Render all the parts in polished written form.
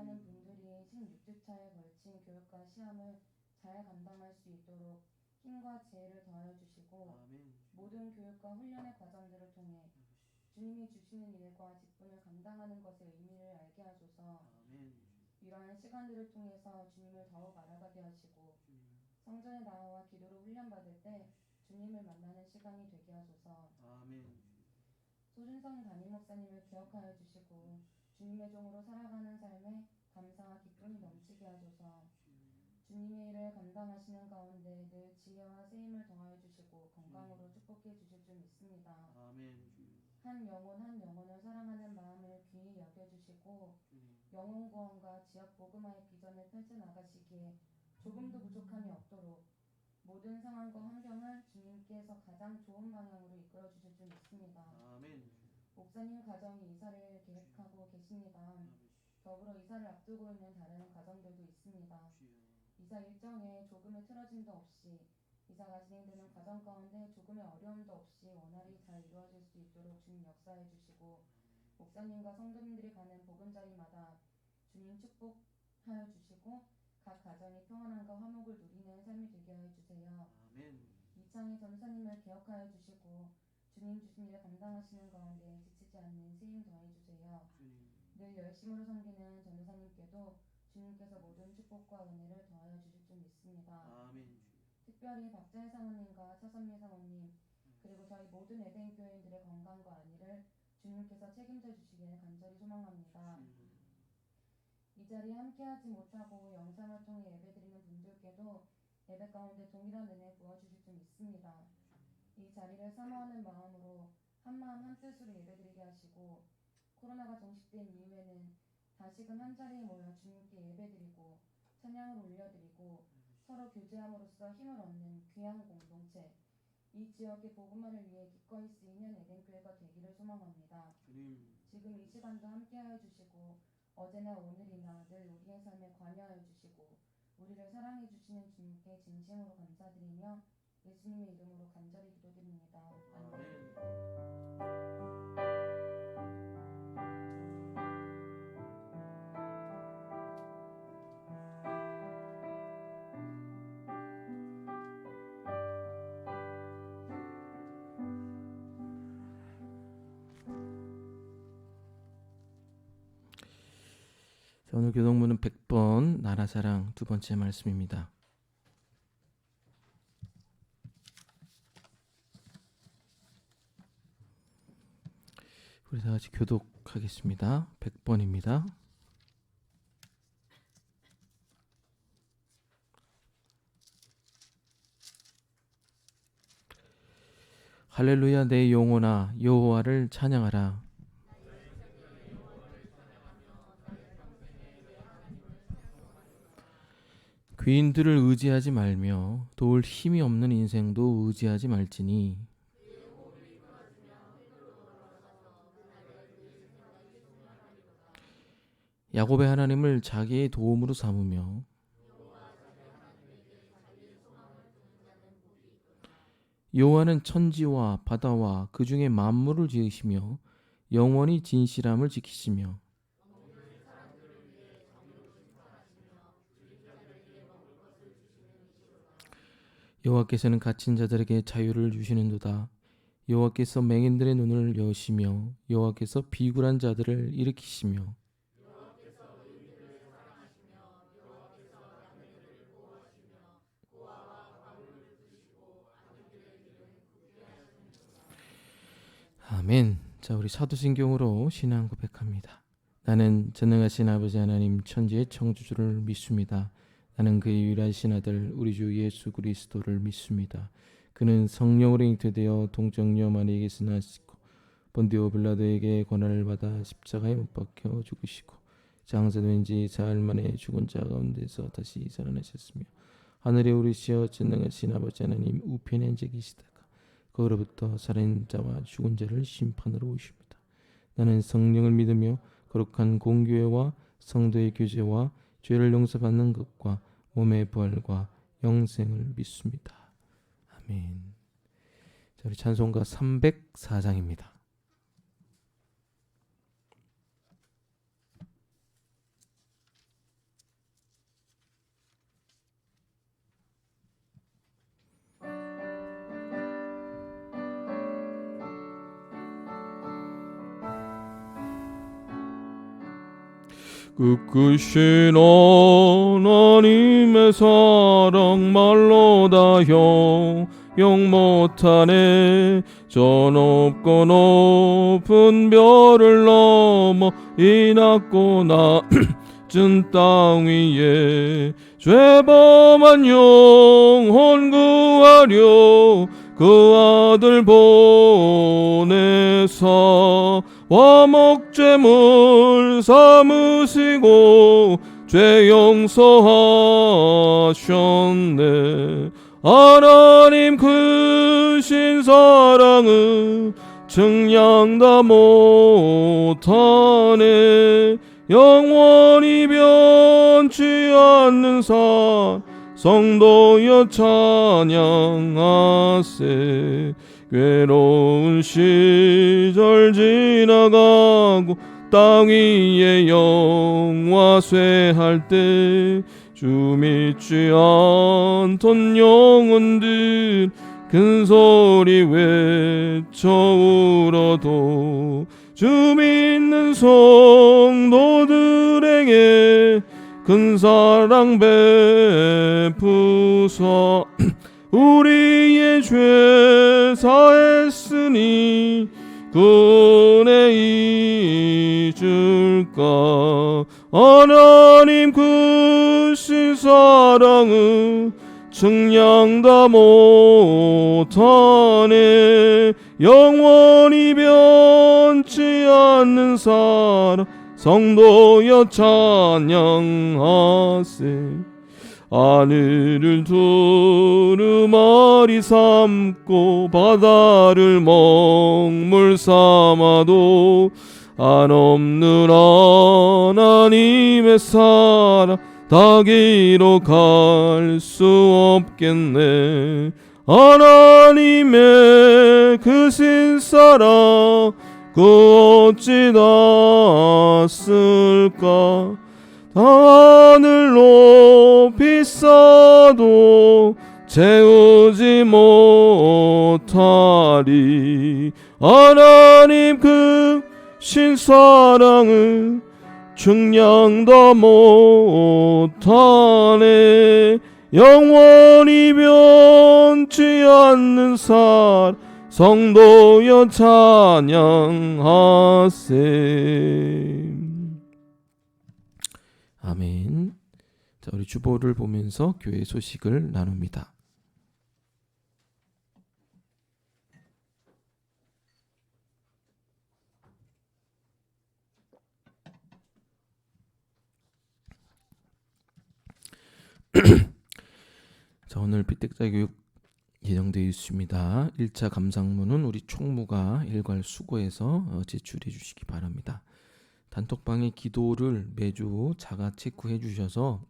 사랑하는 분들이 16주차에 걸친 교육과 시험을 잘 감당할 수 있도록 힘과 지혜를 더하여 주시고 모든 교육과 훈련의 과정들을 통해 주님이 주시는 일과 직분을 감당하는 것의 의미를 알게 하소서. 이러한 시간들을 통해서 주님을 더욱 알아가게 하시고 성전에 나와 기도로 훈련받을 때 주님을 만나는 시간이 되게 하소서. 소준성 담임 목사님을 기억하여 주시고 주님의 종으로 살아가는 삶에 감사와 기쁨이 넘치게 하소서. 주님의 일을 감당하시는 가운데 늘 지혜와 세임을 더하여 주시고 건강으로 축복해 주실 줄 믿습니다. 한 영혼을 사랑하는 마음을 귀히 여겨주시고 영혼 구원과 지역 복음화의 비전을 펼쳐나가시기에 조금도 부족함이 없도록 모든 상황과 환경을 주님께서 가장 좋은 방향으로 이끌어 주실 줄 믿습니다. 목사님 가정이 이사를 계획하고 계십니다. 더불어 이사를 앞두고 있는 다른 가정들도 있습니다. 이사 일정에 조금의 틀어짐도 없이 이사가 진행되는 과정 가운데 조금의 어려움도 없이 원활히 잘 이루어질 수 있도록 주님 역사해 주시고 목사님과 성도님들이 가는 보금자리마다 주님 축복하여 주시고 각 가정이 평안함과 화목을 누리는 삶이 되게 하여 주세요. 이창희 전사님을 기억하여 주시고 주님 주신 일을 감당하시는 가운데 지치지 않는 세임 더해 주세요. 늘 열심으로 섬기는 전사님께도 주님께서 모든 축복과 은혜를 더하여 주실 줄 믿습니다. 특별히 박자혜 사모님과 차선미 사모님 그리고 저희 모든 에덴 교인들의 건강과 안위를 주님께서 책임져 주시기를 간절히 소망합니다. 이 자리에 함께하지 못하고 영상을 통해 예배드리는 분들께도 예배 가운데 동일한 은혜 부어주실 줄 믿습니다. 이 자리를 사모하는 마음으로 한마음 한뜻으로 예배드리게 하시고 코로나가 종식된 이후에는 다시금 한자리에 모여 주님께 예배드리고 찬양을 올려드리고 서로 교제함으로써 힘을 얻는 귀한 공동체 이 지역의 복음화를 위해 기꺼이 쓰이는 에덴교회가 되기를 소망합니다. 지금 이 시간도 함께하여 주시고 어제나 오늘이나 늘 우리의 삶에 관여하여 주시고 우리를 사랑해 주시는 주님께 진심으로 감사드리며 예수님의 이름으로 간절히 기도드립니다. 아멘. 오늘 교동문은 100번 나라사랑 두 번째 말씀입니다. 우리 다 같이 교독하겠습니다. 100번입니다. 할렐루야 내 영혼아 여호와를 찬양하라. 귀인들을 의지하지 말며 도울 힘이 없는 인생도 의지하지 말지니 야곱의 하나님을 자기의 도움으로 삼으며 여호와는 천지와 바다와 그 중에 만물을 지으시며 영원히 진실함을 지키시며 여호와께서는 갇힌 자들에게 자유를 주시는도다. 여호와께서 맹인들의 눈을 여시며 여호와께서 비굴한 자들을 일으키시며 아멘. 자, 우리 사도신경으로 신앙 고백합니다. 나는 전능하신 아버지 하나님 천지의 창조주를 믿습니다. 나는 그의 유일하신 아들 우리 주 예수 그리스도를 믿습니다. 그는 성령으로 잉태되어 동정녀 마리아에게서 나시고 본디오 빌라도에게 고난을 받아 십자가에 못 박혀 죽으시고 장사된 지 사흘 만에 죽은 자 가운데서 다시 살아나셨으며 하늘에 오르시어 전능하신 아버지 하나님 우편에 앉아 계시다가 거기로부터 살아있는 자와 죽은 자를 심판으로 오십니다. 나는 성령을 믿으며 거룩한 공교회와 성도의 교제와 죄를 용서받는 것과 몸의 부활과 영생을 믿습니다. 아멘. 자, 우리 찬송가 304장입니다. 끝끝인 하나님의 사랑 말로 다 형용 못하네. 저 높고 높은 별을 넘어 이 낮고 낮은 땅 위에 죄범한 영혼 구하려 그 아들 보내사 화목제물 삼으시고 죄 용서하셨네. 하나님 크신 사랑은 증량 다 못하네. 영원히 변치 않는 산 성도여 찬양하세. 괴로운 시절 지나가고 땅 위에 영화 쇠할 때 주 믿지 않던 영혼들 큰 소리 외쳐 울어도 주 믿는 성도들에게 큰 사랑 베푸사 우리의 죄 사했으니 그 은혜 잊을까. 하나님 크신 사랑은 측량 다 못하네. 영원히 변치 않는 사랑 성도여 찬양하세. 하늘을 두루마리 삼고 바다를 먹물 삼아도 한없는 하나님의 사랑 다 기록할 수 없겠네. 하나님의 크신 사랑 그 어찌 닿았을까. 하늘 높이 쌓아도 채우지 못하리. 하나님 크신 사랑은 측량 다 못하네. 영원히 변치 않는 사랑 성도여 찬양하세. 아멘. 자, 우리 주보를 보면서 교회 소식을 나눕니다. 자, 오늘 피택자 교육 예정되어 있습니다. 1차 감상문은 우리 총무가 일괄 수고해서 제출해 주시기 바랍니다. 단톡방의 기도를 매주 자가 체크해 주셔서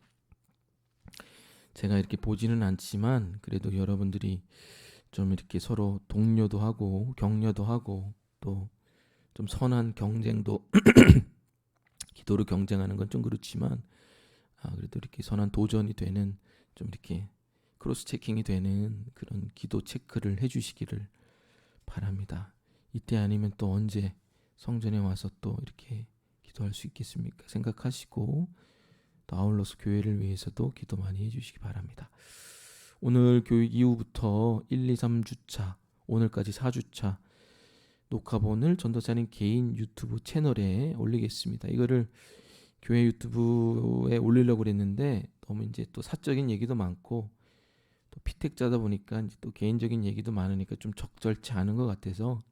제가 이렇게 보지는 않지만 그래도 여러분들이 좀 이렇게 서로 독려도 하고 격려도 하고 또 좀 선한 경쟁도 기도로 경쟁하는 건 좀 그렇지만 그래도 이렇게 선한 도전이 되는 좀 이렇게 크로스 체킹이 되는 그런 기도 체크를 해주시기를 바랍니다. 이때 아니면 또 언제 성전에 와서 또 이렇게 기도할 수 있겠습니까? 생각하시고 또 아울러서 교회를 위해서도 기도 많이 해주시기 바랍니다. 오늘 교육 이후부터 1, 2, 3주차 오늘까지 4주차 녹화본을 전도사님 개인 유튜브 채널에 올리겠습니다. 이거를 교회 유튜브에 올리려고 그랬는데 너무 이제 또 사적인 얘기도 많고 또 피택자다 보니까 이제 또 개인적인 얘기도 많으니까 좀 적절치 않은 것 같아서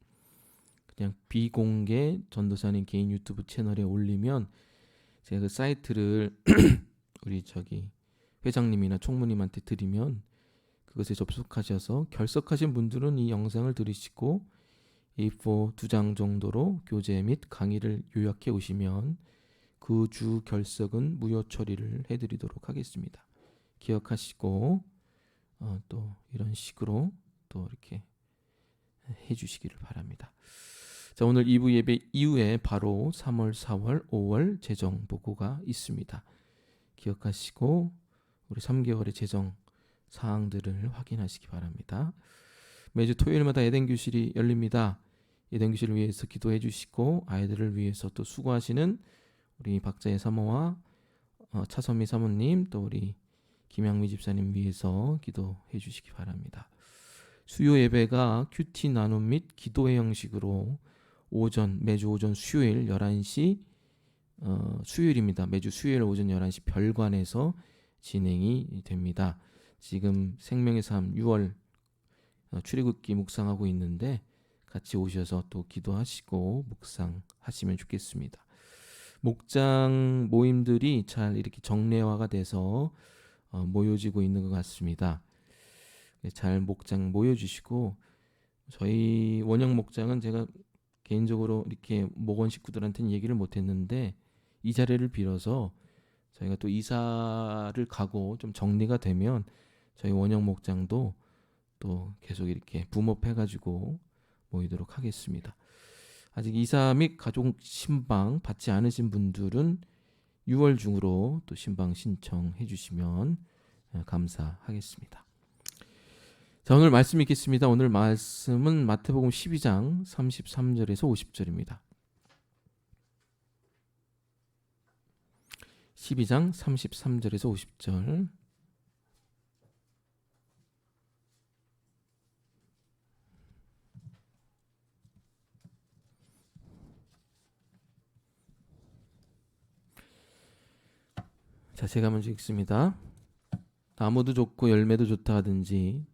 그냥 비공개 전도사님 개인 유튜브 채널에 올리면 제가 그 사이트를 우리 회장님이나 총무님한테 드리면 그것에 접속하셔서 결석하신 분들은 이 영상을 들으시고 A4 2장 정도로 교재 및 강의를 요약해 오시면 그 주 결석은 무효 처리를 해드리도록 하겠습니다. 기억하시고 또 이런 식으로 또 이렇게 해주시기를 바랍니다. 자, 오늘 2부 예배 이후에 바로 3월, 4월, 5월 재정 보고가 있습니다. 기억하시고 우리 3개월의 재정 사항들을 확인하시기 바랍니다. 매주 토요일마다 예덴 교실이 열립니다. 예덴 교실을 위해서 기도해 주시고 아이들을 위해서 또 수고하시는 우리 박자의 사모와 차선미 사모님 또 우리 김양미 집사님 위해서 기도해 주시기 바랍니다. 수요 예배가 큐티 나눔 및 기도회 형식으로 매주 오전 수요일 11시 수요일입니다. 매주 수요일 오전 11시 별관에서 진행이 됩니다. 지금 생명의 삶 6월 출애굽기 묵상하고 있는데 같이 오셔서 또 기도하시고 묵상하시면 좋겠습니다. 목장 모임들이 잘 이렇게 정례화가 돼서 모여지고 있는 것 같습니다. 잘 목장 모여주시고 저희 원영 목장은 제가 개인적으로 이렇게 목원 식구들한테는 얘기를 못했는데 이 자리를 빌어서 저희가 또 이사를 가고 좀 정리가 되면 저희 원영 목장도 또 계속 이렇게 붐업해가지고 모이도록 하겠습니다. 아직 이사 및 가족 신방 받지 않으신 분들은 6월 중으로 또 신방 신청해 주시면 감사하겠습니다. 자, 오늘 말씀 읽겠습니다. 오늘 말씀은 마태복음 12장 33절에서 50절입니다. 12장 33절에서 50절. 자, 제가 먼저 읽습니다. 나무도 좋고 열매도 좋다 하든지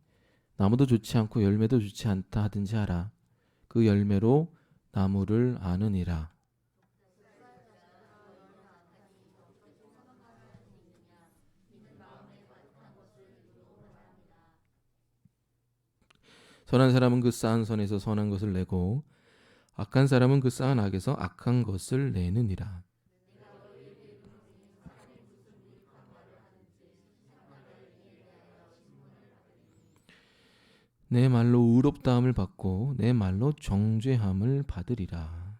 나무도 좋지 않고 열매도 좋지 않다 하든지 하라. 그 열매로 나무를 아느니라. 선한 사람은 그 쌓은 선에서 선한 것을 내고 악한 사람은 그 쌓은 악에서 악한 것을 내느니라. 내 말로 의롭다함을 받고 내 말로 정죄함을 받으리라.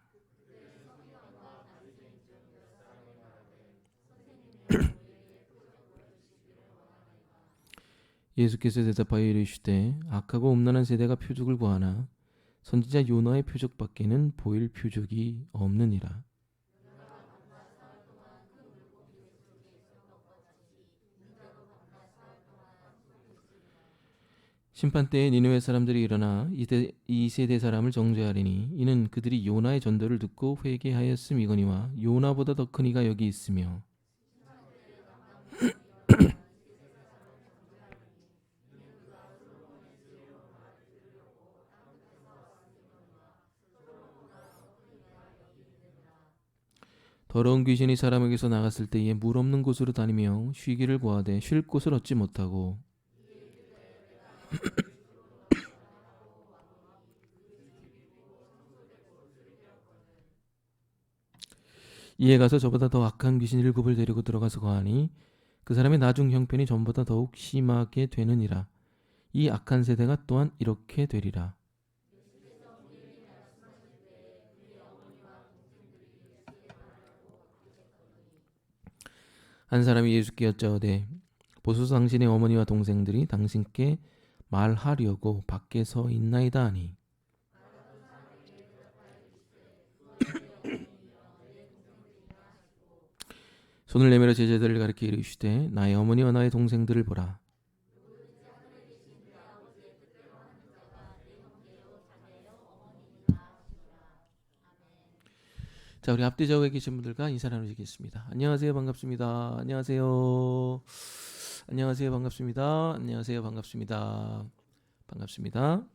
예수께서 대답하여 이르시되 악하고 음란한 세대가 표적을 구하나 선지자 요나의 표적밖에는 보일 표적이 없느니라. 심판 때에 니느웨 사람들이 일어나 이 세대 사람을 정죄하리니 이는 그들이 요나의 전도를 듣고 회개하였음이거니와 요나보다 더 큰 이가 여기 있으며 더러운 귀신이 사람에게서 나갔을 때에 물 없는 곳으로 다니며 쉬기를 구하되 쉴 곳을 얻지 못하고 이에 가서 저보다 더 악한 귀신 7을 데리고 들어가서 거하니 그 사람의 나중 형편이 전보다 더욱 심하게 되느니라. 이 악한 세대가 또한 이렇게 되리라. 한 사람이 예수께 여짜오되 보소서 당신의 어머니와 동생들이 당신께 말하려고 밖에 서 있나이다 하니 손을 내밀어 제자들을 가리켜 이르시되 나의 어머니와 나의 동생들을 보라. 자, 우리 앞뒤 좌우에 계신 분들과 인사 나누시겠습니다. 안녕하세요, 반갑습니다. 안녕하세요. 안녕하세요, 반갑습니다. 안녕하세요, 반갑습니다. 반갑습니다.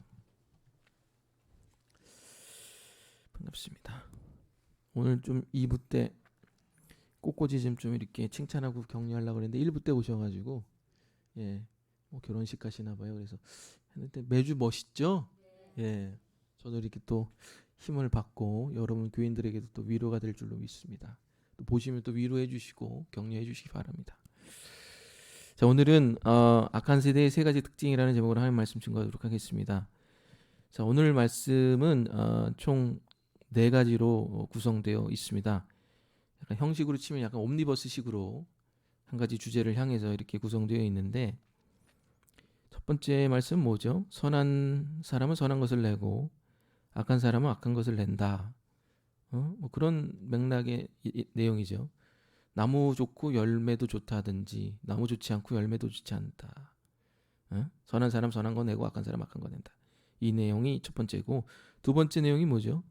반갑습니다. 오늘 좀 2부 때 꽃꽂이 좀 이렇게 칭찬하고 격려하려고 그랬는데 1부 때 오셔가지고 뭐 결혼식 가시나 봐요. 그래서 했는데 매주 멋있죠? 예, 저도 이렇게 또 힘을 받고 여러분 교인들에게도 또 위로가 될 줄로 믿습니다. 또 보시면 또 위로해 주시고 격려해 주시기 바랍니다. 자, 오늘은 악한 세대의 3가지 특징이라는 제목으로 하나님 말씀 증거하도록 하겠습니다. 자, 오늘 말씀은 총 4가지로 구성되어 있습니다. 약간 형식으로 치면 약간 옴니버스식으로 한 가지 주제를 향해서 이렇게 구성되어 있는데 첫 번째 말씀은 뭐죠? 선한 사람은 선한 것을 내고 악한 사람은 악한 것을 낸다. 뭐 그런 맥락의 내용이죠. 나무 좋고 열매도 좋다 하든지 나무 좋지 않고 열매도 좋지 않다. 선한 사람 선한 거 내고 악한 사람 악한 거 낸다. 이 내용이 첫 번째고, 두 번째 내용이 뭐죠?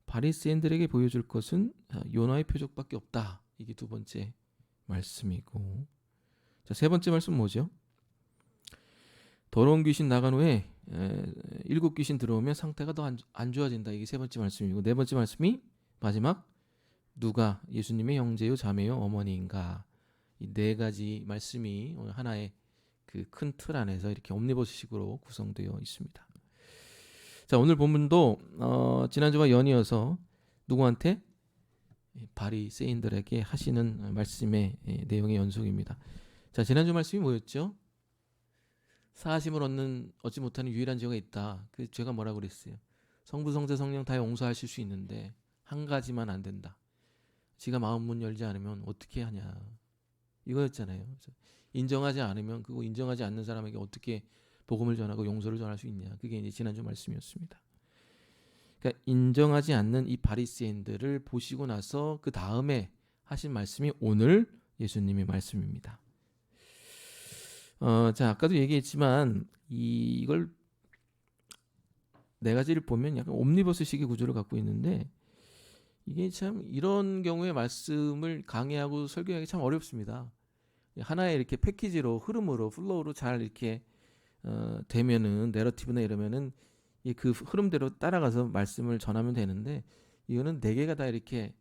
바리새인들에게 보여줄 것은 요나의 표적밖에 없다. 이게 두 번째 말씀이고, 자, 세 번째 말씀 뭐죠? 더러운 귀신 나간 후에 7 귀신 들어오면 상태가 더 안 좋아진다. 이게 세 번째 말씀이고, 네 번째 말씀이 마지막, 누가 예수님의 형제요 자매요 어머니인가. 이 네 가지 말씀이 오늘 하나의 그 큰 틀 안에서 이렇게 옴니버스식으로 구성되어 있습니다. 자, 오늘 본문도 지난주와 연이어서 누구한테? 바리새인들에게 하시는 말씀의 내용의 연속입니다. 자, 지난주 말씀이 뭐였죠? 사하심을 얻지 못하는 유일한 죄가 있다. 그 죄가 뭐라고 그랬어요? 성부, 성자, 성령 다 용서하실 수 있는데 한 가지만 안 된다. 지가 마음 문 열지 않으면 어떻게 하냐. 이거였잖아요. 인정하지 않으면, 그거 인정하지 않는 사람에게 어떻게 복음을 전하고 용서를 전할 수 있냐. 그게 이제 지난주 말씀이었습니다. 그러니까 인정하지 않는 이 바리새인들을 보시고 나서 그 다음에 하신 말씀이 오늘 예수님의 말씀입니다. 자, 아까도 얘기했지만 이걸 네 가지를 보면 약간 옴니버스식의 구조를 갖고 있는데, 이게 참 이런 경우에 말씀을 강의하고 설교하기 참 어렵습니다. 하나의 이렇게 패키지로, 흐름으로, 플로우로 잘 이렇게 되면은, 내러티브나 이러면은 그 흐름대로 따라가서 말씀을 전하면 되는데, 이거는 네 개가 다 이렇게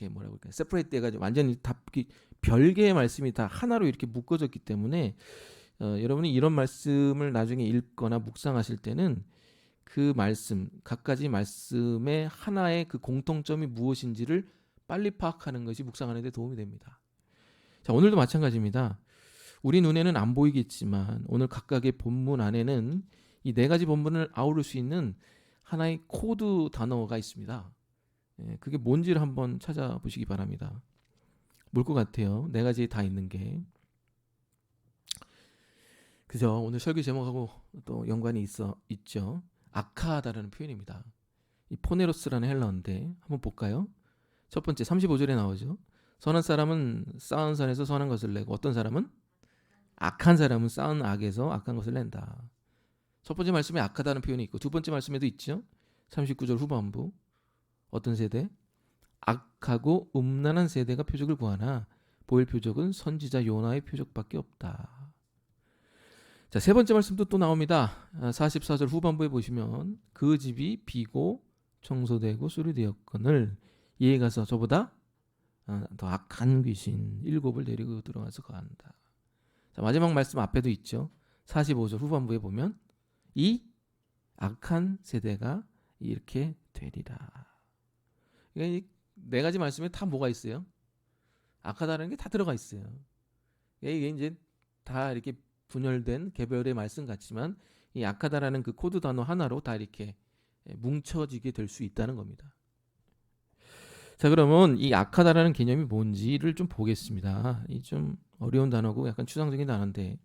뭐라고 할까요? 세퍼레이트 돼가지고 완전히 다 별개의 말씀이 다 하나로 이렇게 묶어졌기 때문에 여러분이 이런 말씀을 나중에 읽거나 묵상하실 때는 그 말씀, 각가지 말씀의 하나의 그 공통점이 무엇인지를 빨리 파악하는 것이 묵상하는 데 도움이 됩니다. 자, 오늘도 마찬가지입니다. 우리 눈에는 안 보이겠지만 오늘 각각의 본문 안에는 이 네 가지 본문을 아우를 수 있는 하나의 코드 단어가 있습니다. 그게 뭔지를 한번 찾아보시기 바랍니다. 뭘 것 같아요? 네 가지 다 있는 게. 그죠? 오늘 설교 제목하고 또 연관이 있죠. 아카하다라는 표현입니다. 이 포네로스라는 헬라어인데 한번 볼까요? 첫 번째 35절에 나오죠. 선한 사람은 쌓은 산에서 선한 것을 내고, 어떤 사람은? 악한 사람은 쌓은 악에서 악한 것을 낸다. 첫 번째 말씀에 악하다는 표현이 있고, 두 번째 말씀에도 있죠. 39절 후반부. 어떤 세대? 악하고 음란한 세대가 표적을 구하나 보일 표적은 선지자 요나의 표적밖에 없다. 자, 세 번째 말씀도 또 나옵니다. 44절 후반부에 보시면 그 집이 비고 청소되고 수리되었거늘 이에 가서 저보다 더 악한 귀신 7을 데리고 들어가서 거한다. 자, 마지막 말씀 앞에도 있죠. 45절 후반부에 보면 이 악한 세대가 이렇게 되리라. 그러니까 네 가지 말씀에 다 뭐가 있어요? 악하다는 게 다 들어가 있어요. 이게 이제 다 이렇게 분열된 개별의 말씀 같지만 이 악하다라는 그 코드 단어 하나로 다 이렇게 뭉쳐지게 될 수 있다는 겁니다. 자, 그러면 이 악하다라는 개념이 뭔지를 좀 보겠습니다. 이 좀 어려운 단어고 약간 추상적인 단어인데,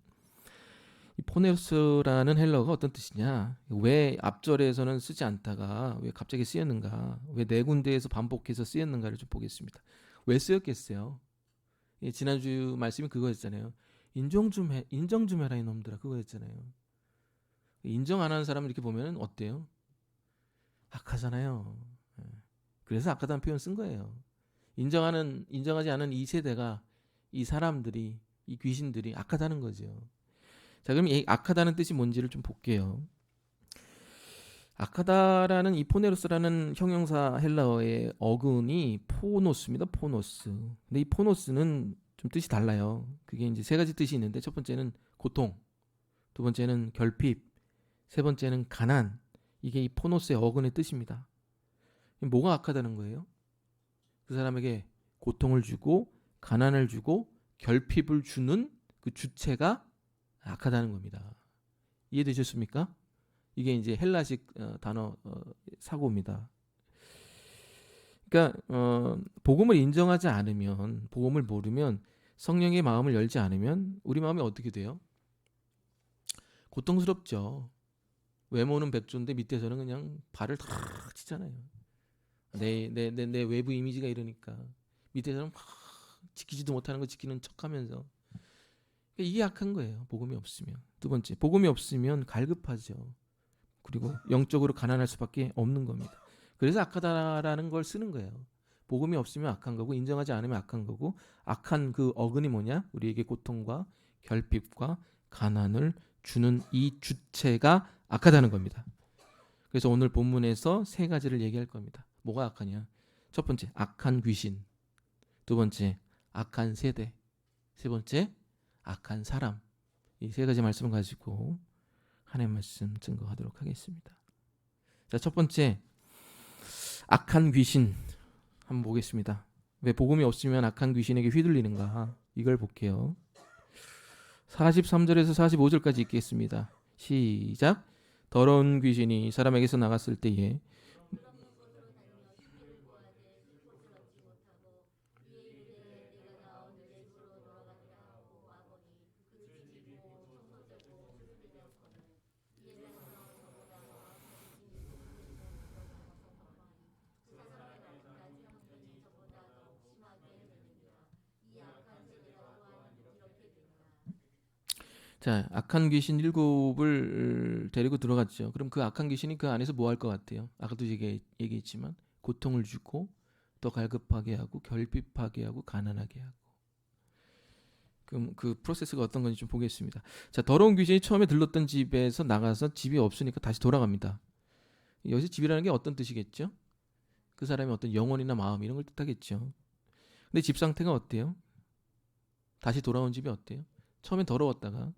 이 포네로스라는 헬라어가 어떤 뜻이냐? 왜 앞절에서는 쓰지 않다가 왜 갑자기 쓰였는가? 왜 네 군데에서 반복해서 쓰였는가를 좀 보겠습니다. 왜 쓰였겠어요? 지난주 말씀이 그거였잖아요. 인정 좀 해라 이놈들아, 그거였잖아요. 인정 안 하는 사람 이렇게 보면 어때요? 악하잖아요. 그래서 악하다는 표현 쓴 거예요. 인정하지 않은 이 세대가, 이 사람들이, 이 귀신들이 악하다는 거죠. 자, 그럼 이 악하다는 뜻이 뭔지를 좀 볼게요. 악하다라는 이 포네로스라는 형용사 헬라어의 어근이 포노스입니다. 포노스. 근데 이 포노스는 좀 뜻이 달라요. 그게 이제 세 가지 뜻이 있는데, 첫 번째는 고통, 두 번째는 결핍, 세 번째는 가난. 이게 이 포노스의 어근의 뜻입니다. 뭐가 악하다는 거예요? 그 사람에게 고통을 주고 가난을 주고 결핍을 주는 그 주체가 악하다는 겁니다. 이해되셨습니까? 이게 이제 헬라식 단어 사고입니다. 그러니까 복음을 인정하지 않으면, 복음을 모르면, 성령의 마음을 열지 않으면 우리 마음이 어떻게 돼요? 고통스럽죠. 외모는 백조인데 밑에서는 그냥 발을 탁 치잖아요. 내 외부 이미지가 이러니까 밑에서는 막 지키지도 못하는 거 지키는 척하면서 그러니까 이게 약한 거예요. 복음이 없으면. 두 번째, 복음이 없으면 갈급하죠. 그리고 영적으로 가난할 수밖에 없는 겁니다. 그래서 악하다라는 걸 쓰는 거예요. 복음이 없으면 악한 거고 인정하지 않으면 악한 거고 악한 그 어근이 뭐냐? 우리에게 고통과 결핍과 가난을 주는 이 주체가 악하다는 겁니다. 그래서 오늘 본문에서 세 가지를 얘기할 겁니다. 뭐가 악하냐? 첫 번째, 악한 귀신. 두 번째, 악한 세대. 세 번째, 악한 사람. 이 세 가지 말씀을 가지고 하나님 말씀 증거하도록 하겠습니다. 자, 첫 번째, 악한 귀신 한번 보겠습니다. 왜 복음이 없으면 악한 귀신에게 휘둘리는가? 이걸 볼게요. 43절에서 45절까지 읽겠습니다. 시작. 더러운 귀신이 사람에게서 나갔을 때에 자, 악한 귀신 7을 데리고 들어갔죠. 그럼 그 악한 귀신이 그 안에서 뭐 할 것 같아요? 아까도 얘기했지만 고통을 주고 더 갈급하게 하고 결핍하게 하고 가난하게 하고. 그럼 그 프로세스가 어떤 건지 좀 보겠습니다. 자, 더러운 귀신이 처음에 들렀던 집에서 나가서 집이 없으니까 다시 돌아갑니다. 여기서 집이라는 게 어떤 뜻이겠죠? 그 사람의 어떤 영혼이나 마음 이런 걸 뜻하겠죠. 근데 집 상태가 어때요? 다시 돌아온 집이 어때요? 처음엔 더러웠다가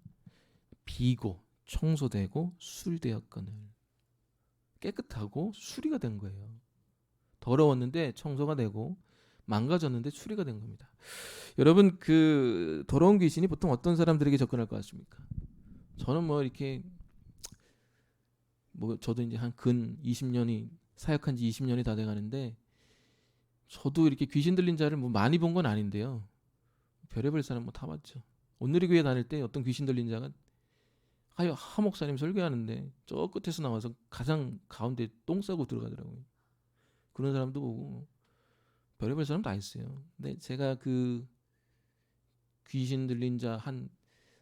비고 청소되고 수리되었거늘 깨끗하고 수리가 된 거예요. 더러웠는데 청소가 되고 망가졌는데 수리가 된 겁니다. 여러분, 그 더러운 귀신이 보통 어떤 사람들에게 접근할 것 같습니까? 저는 뭐 이렇게 뭐 저도 이제 한 근 20년이 사역한 지 20년이 다 돼가는데 저도 이렇게 귀신 들린 자를 뭐 많이 본 건 아닌데요. 별의별 사람 뭐 다 봤죠. 오늘의 교회 다닐 때 어떤 귀신 들린 자가 하 목사님 설교하는데 저 끝에서 나와서 가장 가운데 똥 싸고 들어가더라고요. 그런 사람도 보고 별의별 사람 다 있어요. 근데 제가 그 귀신 들린 자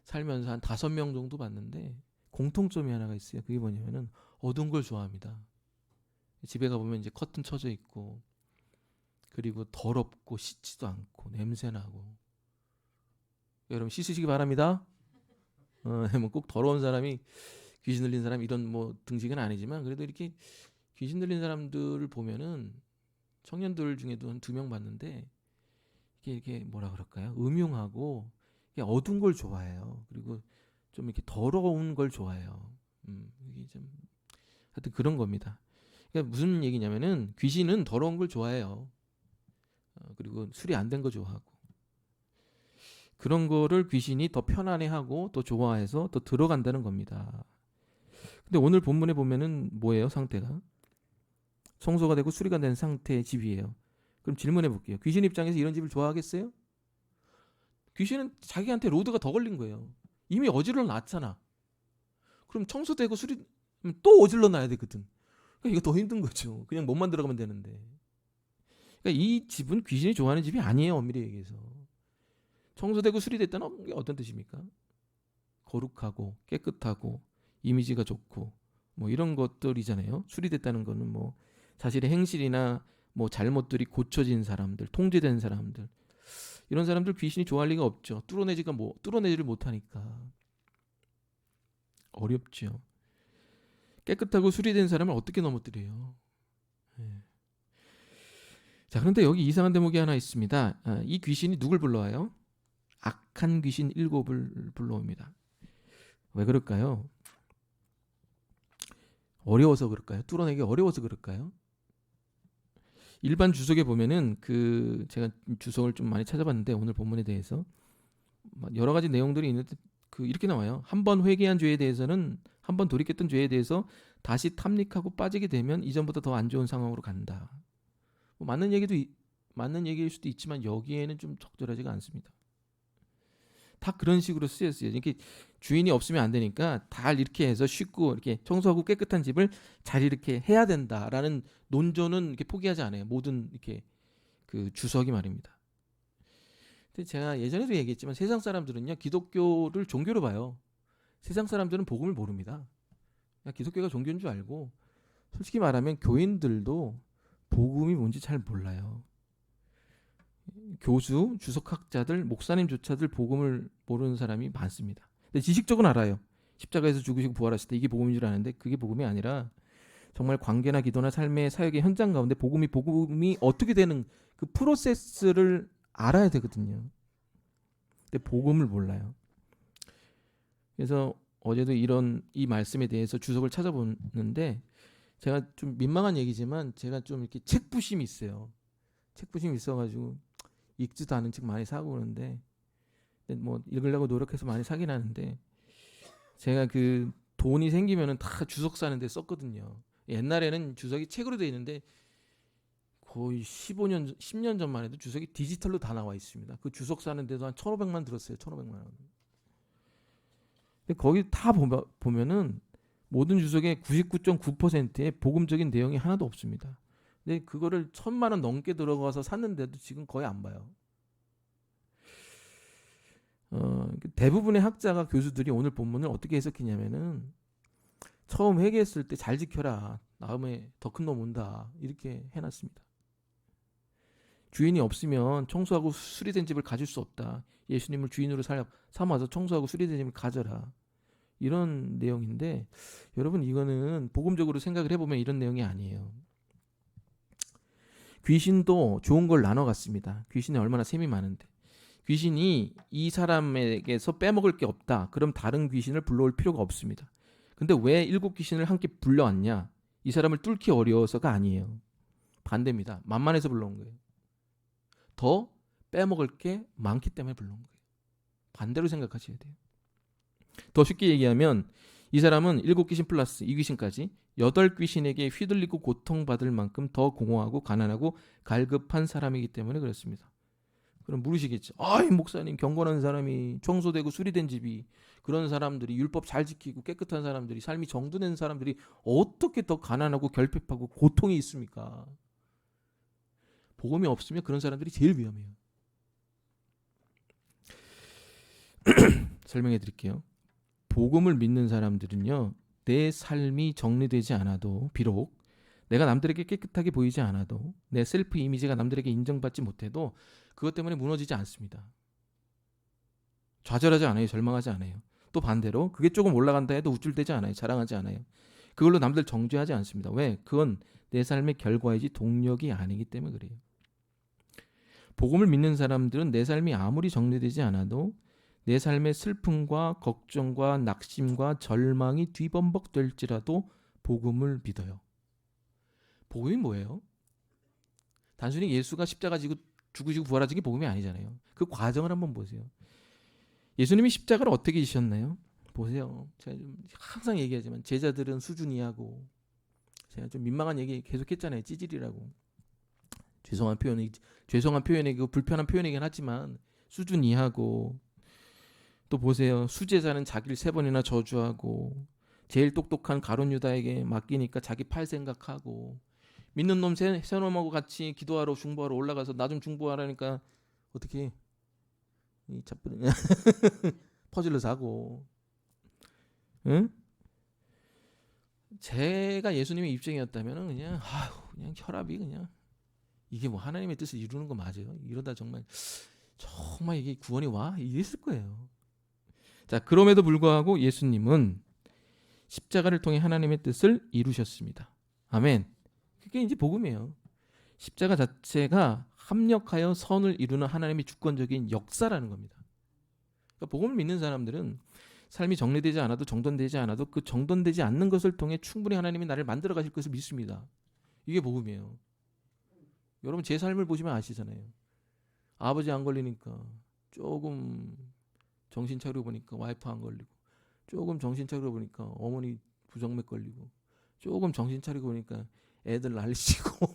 살면서 한 5명 정도 봤는데 공통점이 하나가 있어요. 그게 뭐냐면은 어두운 걸 좋아합니다. 집에 가보면 이제 커튼 쳐져 있고 그리고 더럽고 씻지도 않고 냄새나고. 여러분 씻으시기 바랍니다. 뭐 꼭 더러운 사람이 귀신 들린 사람 이런 뭐 등식은 아니지만 그래도 이렇게 귀신 들린 사람들을 보면은 청년들 중에도 한 2명 봤는데 이게 뭐라 그럴까요? 음흉하고 어두운 걸 좋아해요. 그리고 좀 이렇게 더러운 걸 좋아해요. 이게 좀 하여튼 그런 겁니다. 그러니까 무슨 얘기냐면은 귀신은 더러운 걸 좋아해요. 그리고 수리 안 된 거 좋아하고. 그런 거를 귀신이 더 편안해하고 더 좋아해서 더 들어간다는 겁니다. 근데 오늘 본문에 보면은 뭐예요? 상태가 청소가 되고 수리가 된 상태의 집이에요. 그럼 질문해 볼게요. 귀신 입장에서 이런 집을 좋아하겠어요? 귀신은 자기한테 로드가 더 걸린 거예요. 이미 어질러 놨잖아. 그럼 청소되고 수리 또 어질러 놔야 되거든. 그러니까 이거 더 힘든 거죠. 그냥 몸만 들어가면 되는데. 그러니까 이 집은 귀신이 좋아하는 집이 아니에요. 엄밀히 얘기해서. 청소되고 수리됐다는 게 어떤 뜻입니까? 거룩하고 깨끗하고 이미지가 좋고 뭐 이런 것들이잖아요. 수리됐다는 거는 뭐 자신의 행실이나 뭐 잘못들이 고쳐진 사람들, 통제된 사람들, 이런 사람들 귀신이 좋아할 리가 없죠. 뚫어내지를 못하니까 어렵죠. 깨끗하고 수리된 사람을 어떻게 넘어뜨려요? 네. 자, 그런데 여기 이상한 대목이 하나 있습니다. 이 귀신이 누굴 불러와요? 악한 귀신 7을 불러옵니다. 왜 그럴까요? 어려워서 그럴까요? 뚫어내기 어려워서 그럴까요? 일반 주석에 보면은 제가 주석을 좀 많이 찾아봤는데 오늘 본문에 대해서 여러 가지 내용들이 있는데 이렇게 나와요. 한 번 회개한 죄에 대해서는 한 번 돌이켰던 죄에 대해서 다시 탐닉하고 빠지게 되면 이전보다 더 안 좋은 상황으로 간다. 뭐 맞는 얘기일 수도 있지만 여기에는 좀 적절하지가 않습니다. 다 그런 식으로 쓰였어요. 이렇게 주인이 없으면 안 되니까 다 이렇게 해서 쉽고 이렇게 청소하고 깨끗한 집을 잘 이렇게 해야 된다라는 논조는 이렇게 포기하지 않아요. 모든 이렇게 그 주석이 말입니다. 근데 제가 예전에도 얘기했지만 세상 사람들은요 기독교를 종교로 봐요. 세상 사람들은 복음을 모릅니다. 그냥 기독교가 종교인 줄 알고 솔직히 말하면 교인들도 복음이 뭔지 잘 몰라요. 교수, 주석학자들, 목사님조차들 복음을 모르는 사람이 많습니다. 근데 지식적으로 알아요. 십자가에서 죽으시고 부활하실 때 이게 복음인 줄 아는데 그게 복음이 아니라 정말 관계나 기도나 삶의 사역의 현장 가운데 복음이 어떻게 되는 그 프로세스를 알아야 되거든요. 근데 복음을 몰라요. 그래서 어제도 이 말씀에 대해서 주석을 찾아보는데 제가 좀 민망한 얘기지만 제가 좀 이렇게 책부심이 있어요. 책부심이 있어가지고 읽지도 않은 책 많이 사고 그러는데 뭐 읽으려고 노력해서 많이 사긴 하는데 제가 그 돈이 생기면은 다 주석 사는데 썼거든요. 옛날에는 주석이 책으로 돼 있는데 거의 15년, 10년 전만 해도 주석이 디지털로 다 나와 있습니다. 그 주석 사는데도 한 1,500만 들었어요. 1,500만 원. 근데 거기 다 보면은 모든 주석의 99.9%의 복음적인 내용이 하나도 없습니다. 근데 그거를 1,000만 원 넘게 들어가서 샀는데도 지금 거의 안 봐요. 대부분의 학자가 교수들이 오늘 본문을 어떻게 해석했냐면은 처음 회개했을 때 잘 지켜라. 다음에 더 큰 놈 온다. 이렇게 해놨습니다. 주인이 없으면 청소하고 수리된 집을 가질 수 없다. 예수님을 주인으로 삼아서 청소하고 수리된 집을 가져라. 이런 내용인데 여러분 이거는 복음적으로 생각을 해보면 이런 내용이 아니에요. 귀신도 좋은 걸 나눠갔습니다. 귀신이 얼마나 셈이 많은데 귀신이 이 사람에게서 빼먹을 게 없다. 그럼 다른 귀신을 불러올 필요가 없습니다. 근데 왜 7 귀신을 함께 불러왔냐? 이 사람을 뚫기 어려워서가 아니에요. 반대입니다. 만만해서 불러온 거예요. 더 빼먹을 게 많기 때문에 불러온 거예요. 반대로 생각하셔야 돼요. 더 쉽게 얘기하면 이 사람은 7 귀신 플러스 2 귀신까지 8 귀신에게 휘둘리고 고통받을 만큼 더 공허하고 가난하고 갈급한 사람이기 때문에 그렇습니다. 그럼 물으시겠죠. 아이 목사님 경건한 사람이 청소되고 수리된 집이 그런 사람들이 율법 잘 지키고 깨끗한 사람들이 삶이 정돈된 사람들이 어떻게 더 가난하고 결핍하고 고통이 있습니까? 복음이 없으면 그런 사람들이 제일 위험해요. 설명해 드릴게요. 복음을 믿는 사람들은요. 내 삶이 정리되지 않아도 비록 내가 남들에게 깨끗하게 보이지 않아도 내 셀프 이미지가 남들에게 인정받지 못해도 그것 때문에 무너지지 않습니다. 좌절하지 않아요. 절망하지 않아요. 또 반대로 그게 조금 올라간다 해도 우쭐대지 않아요. 자랑하지 않아요. 그걸로 남들 정죄하지 않습니다. 왜? 그건 내 삶의 결과이지 동력이 아니기 때문에 그래요. 복음을 믿는 사람들은 내 삶이 아무리 정리되지 않아도 내 삶의 슬픔과 걱정과 낙심과 절망이 뒤범벅될지라도 복음을 믿어요. 복음이 뭐예요? 단순히 예수가 십자가 지고 죽으시고 부활하신 게 복음이 아니잖아요. 그 과정을 한번 보세요. 예수님이 십자가를 어떻게 지셨나요? 보세요. 제가 좀 항상 얘기하지만 제자들은 수준 이하고 제가 좀 민망한 얘기 계속했잖아요. 찌질이라고. 죄송한 표현이고 불편한 표현이긴 하지만 수준 이하고 또 보세요. 수제자는 자기를 3번이나 저주하고 제일 똑똑한 가룟 유다에게 맡기니까 자기 팔 생각하고 믿는 놈 세 놈하고 같이 기도하러 중보하러 올라가서 나 좀 중보하라니까 어떻게 이 잡부리 퍼즐로 사고 응? 제가 예수님의 입장이었다면 그냥 그냥 혈압이 그냥 이게 뭐 하나님의 뜻을 이루는 거 맞아요? 이러다 정말 이게 구원이 와? 이랬을 거예요. 자, 그럼에도 불구하고 예수님은 십자가를 통해 하나님의 뜻을 이루셨습니다. 아멘. 그게 이제 복음이에요. 십자가 자체가 합력하여 선을 이루는 하나님의 주권적인 역사라는 겁니다. 그러니까 복음을 믿는 사람들은 삶이 정리되지 않아도 정돈되지 않아도 그 정돈되지 않는 것을 통해 충분히 하나님이 나를 만들어 가실 것을 믿습니다. 이게 복음이에요. 여러분 제 삶을 보시면 아시잖아요. 아버지 안 걸리니까 조금 정신 차리고 보니까 와이프 안 걸리고 조금 정신 차리고 보니까 어머니 부정맥 걸리고 조금 정신 차리고 보니까 애들 난리치고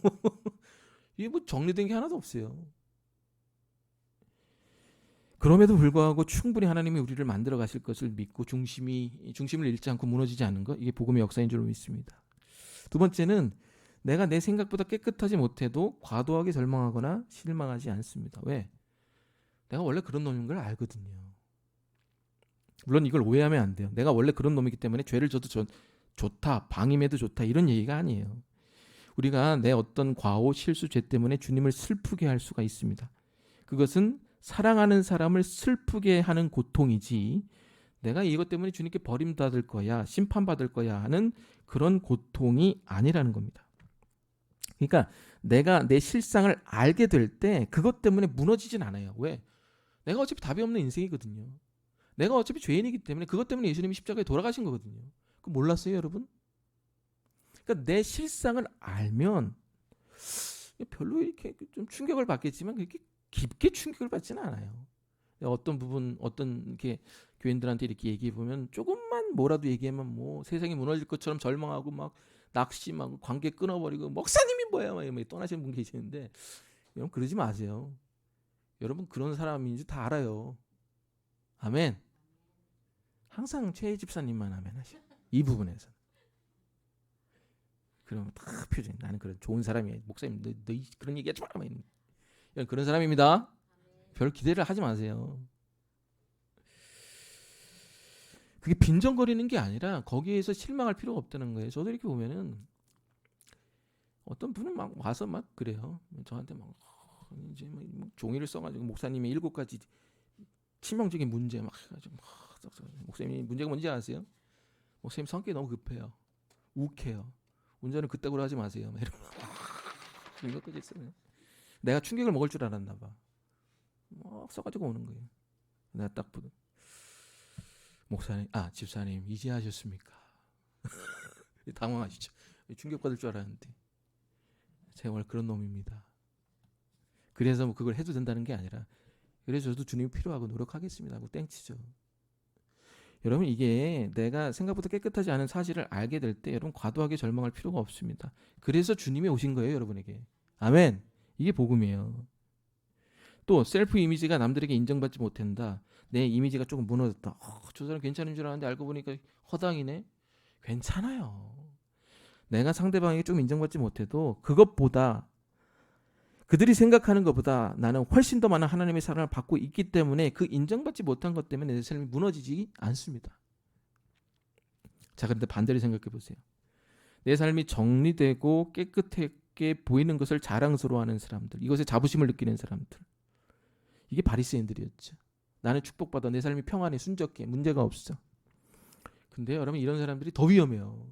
이게 뭐 정리된 게 하나도 없어요. 그럼에도 불구하고 충분히 하나님이 우리를 만들어 가실 것을 믿고 중심을 잃지 않고 무너지지 않는 것, 이게 복음의 역사인 줄 믿습니다. 두 번째는 내가 내 생각보다 깨끗하지 못해도 과도하게 절망하거나 실망하지 않습니다. 왜? 내가 원래 그런 놈인 걸 알거든요. 물론 이걸 오해하면 안 돼요. 내가 원래 그런 놈이기 때문에 죄를 져도 좋다, 방임해도 좋다, 이런 얘기가 아니에요. 우리가 내 어떤 과오, 실수, 죄 때문에 주님을 슬프게 할 수가 있습니다. 그것은 사랑하는 사람을 슬프게 하는 고통이지, 내가 이것 때문에 주님께 버림받을 거야, 심판받을 거야 하는 그런 고통이 아니라는 겁니다. 그러니까 내가 내 실상을 알게 될 때 그것 때문에 무너지진 않아요. 왜? 내가 어차피 답이 없는 인생이거든요. 내가 어차피 죄인이기 때문에 그것 때문에 예수님이 십자가에 돌아가신 거거든요. 그거 몰랐어요, 여러분? 그러니까 내 실상을 알면 별로 이렇게 좀 충격을 받겠지만 그렇게 깊게 충격을 받지는 않아요. 어떤 부분, 어떤 이렇게 교인들한테 이렇게 얘기해 보면 조금만 뭐라도 얘기하면 뭐 세상이 무너질 것처럼 절망하고 막 낙심하고 관계 끊어버리고 목사님이 뭐야 막 떠나시는 분 계시는데, 여러분 그러지 마세요. 여러분 그런 사람인 줄 다 알아요. 아멘. 항상 최 집사님만 아멘 하셔. 이 부분에서. 그러면 딱 표정. 나는 그런 좋은 사람이야. 목사님 너 그런 얘기하지 마. 그런 사람입니다. 별 기대를 하지 마세요. 그게 빈정거리는 게 아니라 거기에서 실망할 필요가 없다는 거예요. 저도 이렇게 보면은 어떤 분은 막 와서 막 그래요. 저한테 막 이제 막 종이를 써가지고 목사님의 7가지 치명적인 문제 막 해가지고 목사님 문제가 뭔지 아세요? 목사님 성격이 너무 급해요. 욱해요. 운전을 그따구로 하지 마세요. 이런 것까지 있어요. 내가 충격을 먹을 줄 알았나 봐. 막 써가지고 오는 거예요. 내가 딱 보고 목사님, 집사님 이제 하셨습니까? 당황하시죠. 충격받을 줄 알았는데 제가 원래 그런 놈입니다. 그래서 뭐 그걸 해도 된다는 게 아니라, 그래서 저도 주님이 필요하고 노력하겠습니다 하고 땡치죠. 여러분 이게 내가 생각보다 깨끗하지 않은 사실을 알게 될 때 여러분 과도하게 절망할 필요가 없습니다. 그래서 주님이 오신 거예요, 여러분에게. 아멘. 이게 복음이에요. 또 셀프 이미지가 남들에게 인정받지 못한다. 내 이미지가 조금 무너졌다. 저 사람 괜찮은 줄 알았는데 알고 보니까 허당이네. 괜찮아요. 내가 상대방에게 좀 인정받지 못해도 그것보다, 그들이 생각하는 것보다 나는 훨씬 더 많은 하나님의 사랑을 받고 있기 때문에 그 인정받지 못한 것 때문에 내 삶이 무너지지 않습니다. 자, 그런데 반대로 생각해 보세요. 내 삶이 정리되고 깨끗하게 보이는 것을 자랑스러워하는 사람들, 이것에 자부심을 느끼는 사람들, 이게 바리새인들이었죠. 나는 축복받아, 내 삶이 평안해, 순적해, 문제가 없어. 근데 여러분 이런 사람들이 더 위험해요.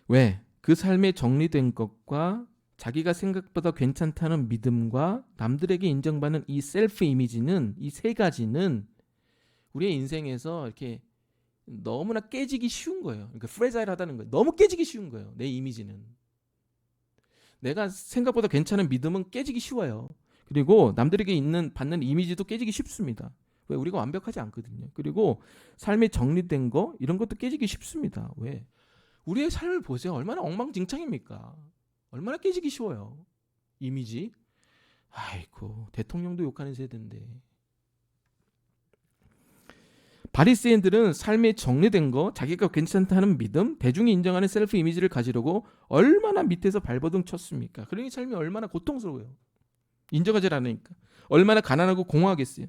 왜? 그 삶에 정리된 것과 자기가 생각보다 괜찮다는 믿음과 남들에게 인정받는 이 셀프 이미지는, 이 세 가지는 우리의 인생에서 이렇게 너무나 깨지기 쉬운 거예요. 그러니까 프레자일하다는 거예요. 너무 깨지기 쉬운 거예요. 내 이미지는. 내가 생각보다 괜찮은 믿음은 깨지기 쉬워요. 그리고 남들에게 받는 이미지도 깨지기 쉽습니다. 왜? 우리가 완벽하지 않거든요. 그리고 삶에 정리된 거, 이런 것도 깨지기 쉽습니다. 왜? 우리의 삶을 보세요. 얼마나 엉망진창입니까? 얼마나 깨지기 쉬워요. 이미지. 아이고, 대통령도 욕하는 세대인데. 바리새인들은 삶에 정리된 거, 자기가 괜찮다는 믿음, 대중이 인정하는 셀프 이미지를 가지려고 얼마나 밑에서 발버둥 쳤습니까? 그러니 삶이 얼마나 고통스러워요. 인정하지 않으니까. 얼마나 가난하고 공허하겠어요.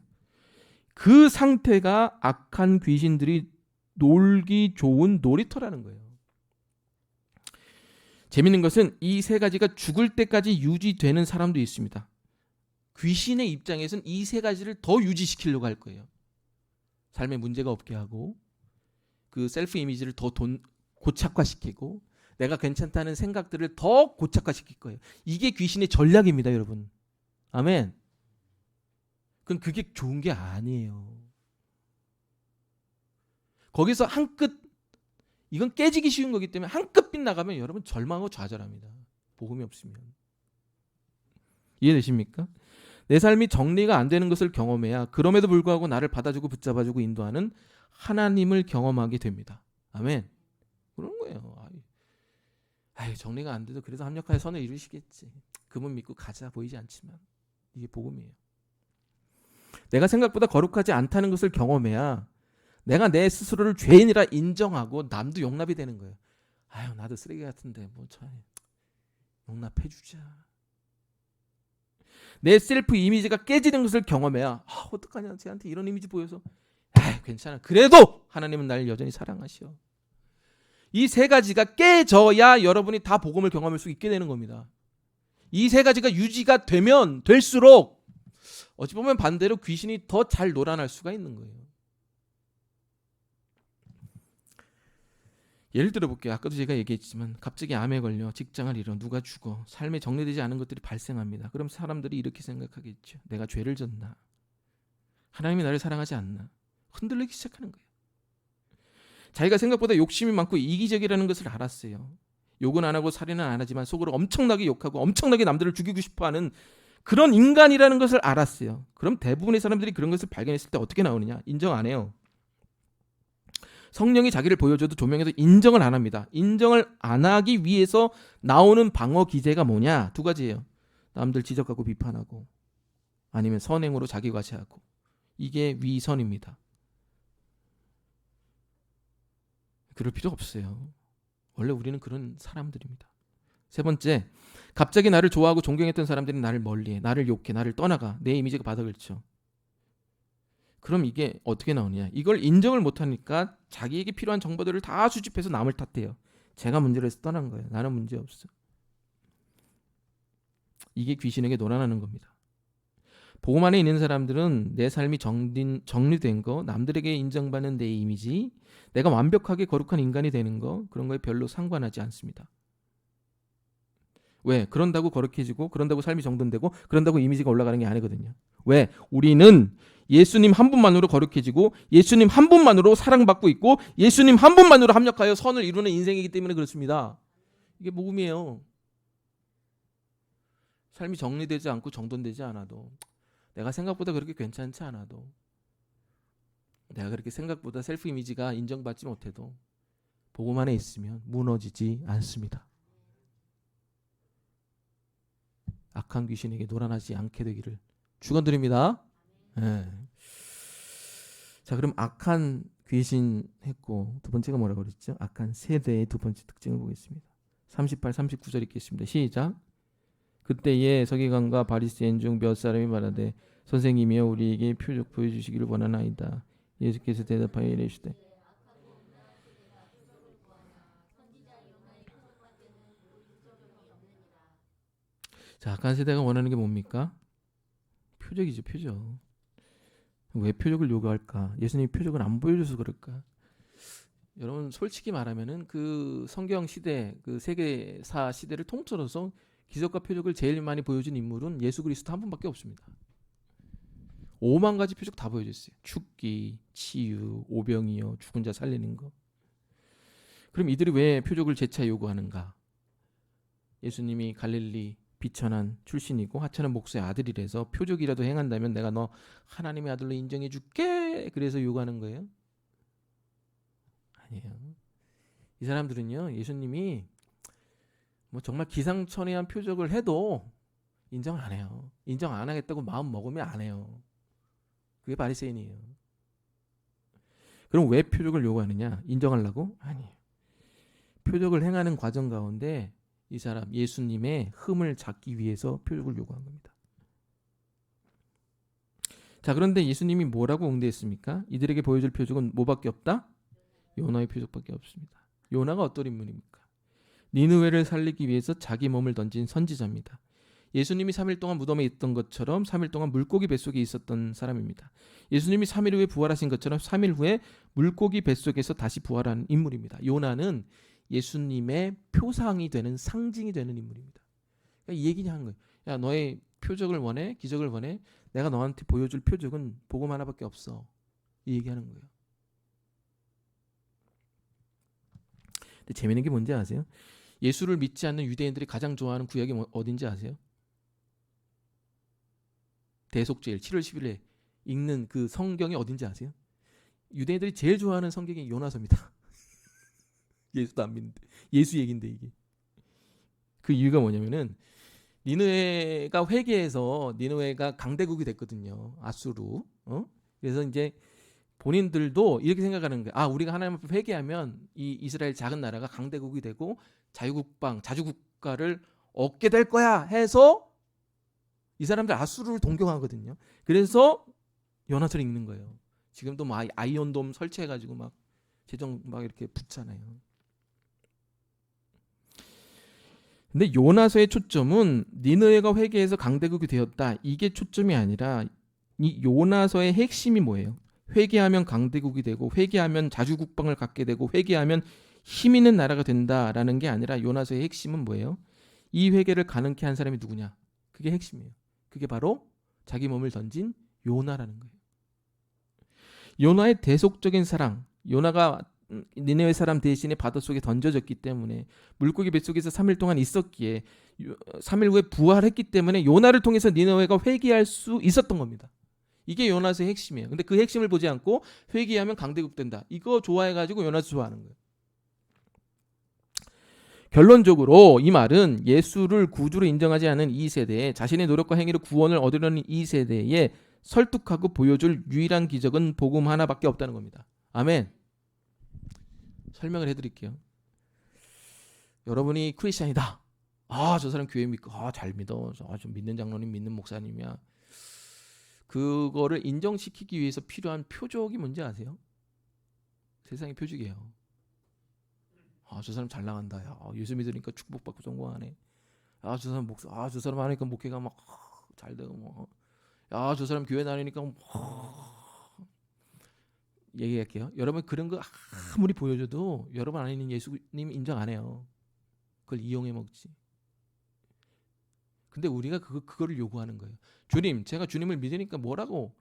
그 상태가 악한 귀신들이 놀기 좋은 놀이터라는 거예요. 재밌는 것은 이 세 가지가 죽을 때까지 유지되는 사람도 있습니다. 귀신의 입장에서는 이 세 가지를 더 유지시키려고 할 거예요. 삶에 문제가 없게 하고, 그 셀프 이미지를 더 고착화시키고, 내가 괜찮다는 생각들을 더 고착화시킬 거예요. 이게 귀신의 전략입니다, 여러분. 아멘. 그럼 그게 좋은 게 아니에요. 거기서 한 끗, 이건 깨지기 쉬운 거기 때문에 한 끗 빗나가면 여러분 절망하고 좌절합니다. 복음이 없으면. 이해되십니까? 내 삶이 정리가 안 되는 것을 경험해야 그럼에도 불구하고 나를 받아주고 붙잡아주고 인도하는 하나님을 경험하게 됩니다. 아멘. 그런 거예요. 정리가 안 돼도 그래도 합력하여 선을 이루시겠지. 그분 믿고 가자 보이지 않지만 이게 복음이에요. 내가 생각보다 거룩하지 않다는 것을 경험해야 내가 내 스스로를 죄인이라 인정하고 남도 용납이 되는 거예요. 아유, 나도 쓰레기 같은데 뭐 참 용납해주자. 내 셀프 이미지가 깨지는 것을 경험해야 어떡하냐, 쟤한테 이런 이미지 보여서 괜찮아. 그래도 하나님은 나를 여전히 사랑하시오. 이 세 가지가 깨져야 여러분이 다 복음을 경험할 수 있게 되는 겁니다. 이 세 가지가 유지가 되면 될수록 어찌 보면 반대로 귀신이 더 잘 놀아날 수가 있는 거예요. 예를 들어 볼게요. 아까도 제가 얘기했지만 갑자기 암에 걸려 직장을 잃어 누가 죽어 삶에 정리되지 않은 것들이 발생합니다. 그럼 사람들이 이렇게 생각하겠죠. 내가 죄를 졌나? 하나님이 나를 사랑하지 않나? 흔들리기 시작하는 거예요. 자기가 생각보다 욕심이 많고 이기적이라는 것을 알았어요. 욕은 안 하고 살인은 안 하지만 속으로 엄청나게 욕하고 엄청나게 남들을 죽이고 싶어하는 그런 인간이라는 것을 알았어요. 그럼 대부분의 사람들이 그런 것을 발견했을 때 어떻게 나오느냐? 인정 안 해요. 성령이 자기를 보여줘도 조명해도 인정을 안 합니다. 인정을 안 하기 위해서 나오는 방어 기제가 뭐냐? 두 가지예요. 남들 지적하고 비판하고 아니면 선행으로 자기 과시하고. 이게 위선입니다. 그럴 필요 없어요. 원래 우리는 그런 사람들입니다. 세 번째, 갑자기 나를 좋아하고 존경했던 사람들이 나를 멀리해, 나를 욕해, 나를 떠나가, 내 이미지가 바닥을 쳐. 그럼 이게 어떻게 나오느냐? 이걸 인정을 못하니까 자기에게 필요한 정보들을 다 수집해서 남을 탓해요. 제가 문제를 해서 떠난 거예요. 나는 문제 없어. 이게 귀신에게 놀아나는 겁니다. 복음 안에 있는 사람들은 내 삶이 정리된 거, 남들에게 인정받는 내 이미지, 내가 완벽하게 거룩한 인간이 되는 거, 그런 거에 별로 상관하지 않습니다. 왜? 그런다고 거룩해지고, 그런다고 삶이 정돈되고, 그런다고 이미지가 올라가는 게 아니거든요. 왜? 우리는 예수님 한 분만으로 거룩해지고, 예수님 한 분만으로 사랑받고 있고, 예수님 한 분만으로 합력하여 선을 이루는 인생이기 때문에 그렇습니다. 이게 복음이에요. 삶이 정리되지 않고 정돈되지 않아도, 내가 생각보다 그렇게 괜찮지 않아도, 내가 그렇게 생각보다 셀프 이미지가 인정받지 못해도 복음 안에 있으면 무너지지 않습니다. 악한 귀신에게 놀아나지 않게 되기를 축원드립니다. 네. 자, 그럼 악한 귀신 했고 두 번째가 뭐라고 그랬죠? 악한 세대의 두 번째 특징을 보겠습니다. 38, 39절 읽겠습니다. 시작. 그때에 서기관과 바리새인 중 몇 사람이 말하되 선생님이여 우리에게 표적 보여주시기를 원하나이다. 예수께서 대답하여 이르시되 자, 악한 세대가 원하는 게 뭡니까? 표적이죠, 표적. 왜 표적을 요구할까? 예수님이 표적을 안 보여줘서 그럴까? 여러분 솔직히 말하면은 그 성경 시대, 그 세계사 시대를 통틀어서 기적과 표적을 제일 많이 보여준 인물은 예수 그리스도 한 분밖에 없습니다. 5만 가지 표적 다 보여줬어요. 죽기, 치유, 오병이어, 죽은 자 살리는 거. 그럼 이들이 왜 표적을 재차 요구하는가? 예수님이 갈릴리 비천한 출신이고 하찮은 목수의 아들이라서 표적이라도 행한다면 내가 너 하나님의 아들로 인정해 줄게. 그래서 요구하는 거예요? 아니에요. 이 사람들은요, 예수님이 뭐 정말 기상천외한 표적을 해도 인정 안 해요. 인정 안 하겠다고 마음 먹으면 안 해요. 그게 바리새인이에요. 그럼 왜 표적을 요구하느냐? 인정하려고? 아니에요. 표적을 행하는 과정 가운데 이 사람 예수님의 흠을 잡기 위해서 표적을 요구한 겁니다. 자, 그런데 예수님이 뭐라고 응대했습니까? 이들에게 보여줄 표적은 뭐밖에 없다? 요나의 표적밖에 없습니다. 요나가 어떤 인물입니까? 니느웨를 살리기 위해서 자기 몸을 던진 선지자입니다. 예수님이 3일 동안 무덤에 있던 것처럼 3일 동안 물고기 뱃속에 있었던 사람입니다. 예수님이 3일 후에 부활하신 것처럼 3일 후에 물고기 뱃속에서 다시 부활한 인물입니다. 요나는 예수님의 표상이 되는, 상징이 되는 인물입니다. 그러니까 이 얘기냐 한 거예요. 야, 너의 표적을 원해? 기적을 원해? 내가 너한테 보여줄 표적은 복음 하나밖에 없어. 이 얘기하는 거예요. 근데 재미있는 게 뭔지 아세요? 예수를 믿지 않는 유대인들이 가장 좋아하는 구약이 어딘지 아세요? 대속죄일 7월 10일에 읽는 그 성경이 어딘지 아세요? 유대인들이 제일 좋아하는 성경이 요나서입니다. 예수도 안 믿는데, 예수 얘기인데 이게. 그 이유가 뭐냐면은 니느웨가 회개해서 니느웨가 강대국이 됐거든요. 아수르. 그래서 이제 본인들도 이렇게 생각하는 거예요. 아, 우리가 하나님 앞에 회개하면 이 이스라엘 작은 나라가 강대국이 되고 자주국가를 얻게 될 거야 해서 이 사람들 아수르를 동경하거든요. 그래서 요나서를 읽는 거예요. 지금도 막 아이언돔 설치해가지고 막 재정 막 이렇게 붙잖아요. 근데 요나서의 초점은 니느웨가 회개해서 강대국이 되었다. 이게 초점이 아니라 이 요나서의 핵심이 뭐예요? 회개하면 강대국이 되고 회개하면 자주국방을 갖게 되고 회개하면 힘 있는 나라가 된다라는 게 아니라 요나서의 핵심은 뭐예요? 이 회개를 가능케 한 사람이 누구냐? 그게 핵심이에요. 그게 바로 자기 몸을 던진 요나라는 거예요. 요나의 대속적인 사랑, 요나가 니네웨 사람 대신에 바닷속에 던져졌기 때문에 물고기 뱃속에서 3일 동안 있었기에 3일 후에 부활했기 때문에 요나를 통해서 니네웨가 회개할 수 있었던 겁니다. 이게 요나서의 핵심이에요. 근데 그 핵심을 보지 않고 회개하면 강대국 된다. 이거 좋아해가지고 요나서 좋아하는 거예요. 결론적으로 이 말은 예수를 구주로 인정하지 않은 이 세대에 자신의 노력과 행위로 구원을 얻으려는 이 세대에 설득하고 보여줄 유일한 기적은 복음 하나밖에 없다는 겁니다. 아멘. 설명을 해드릴게요. 여러분이 크리스찬이다. 아, 저 사람 교회 믿고 잘 믿어. 좀 믿는 장로님, 믿는 목사님이야. 그거를 인정시키기 위해서 필요한 표적이 뭔지 아세요? 세상의 표적이에요. 저 사람 잘 나간다. 야, 예수 믿으니까 축복받고 성공하네. 저 사람 목사, 저 사람 하니까 목회가 막 잘 되고 뭐. 저 사람 교회 다니니까 얘기할게요. 여러분 그런 거 아무리 보여줘도 여러분 안에 있는 예수님 인정 안 해요. 그걸 이용해 먹지. 근데 우리가 그거를 요구하는 거예요. 주님, 제가 주님을 믿으니까 뭐라도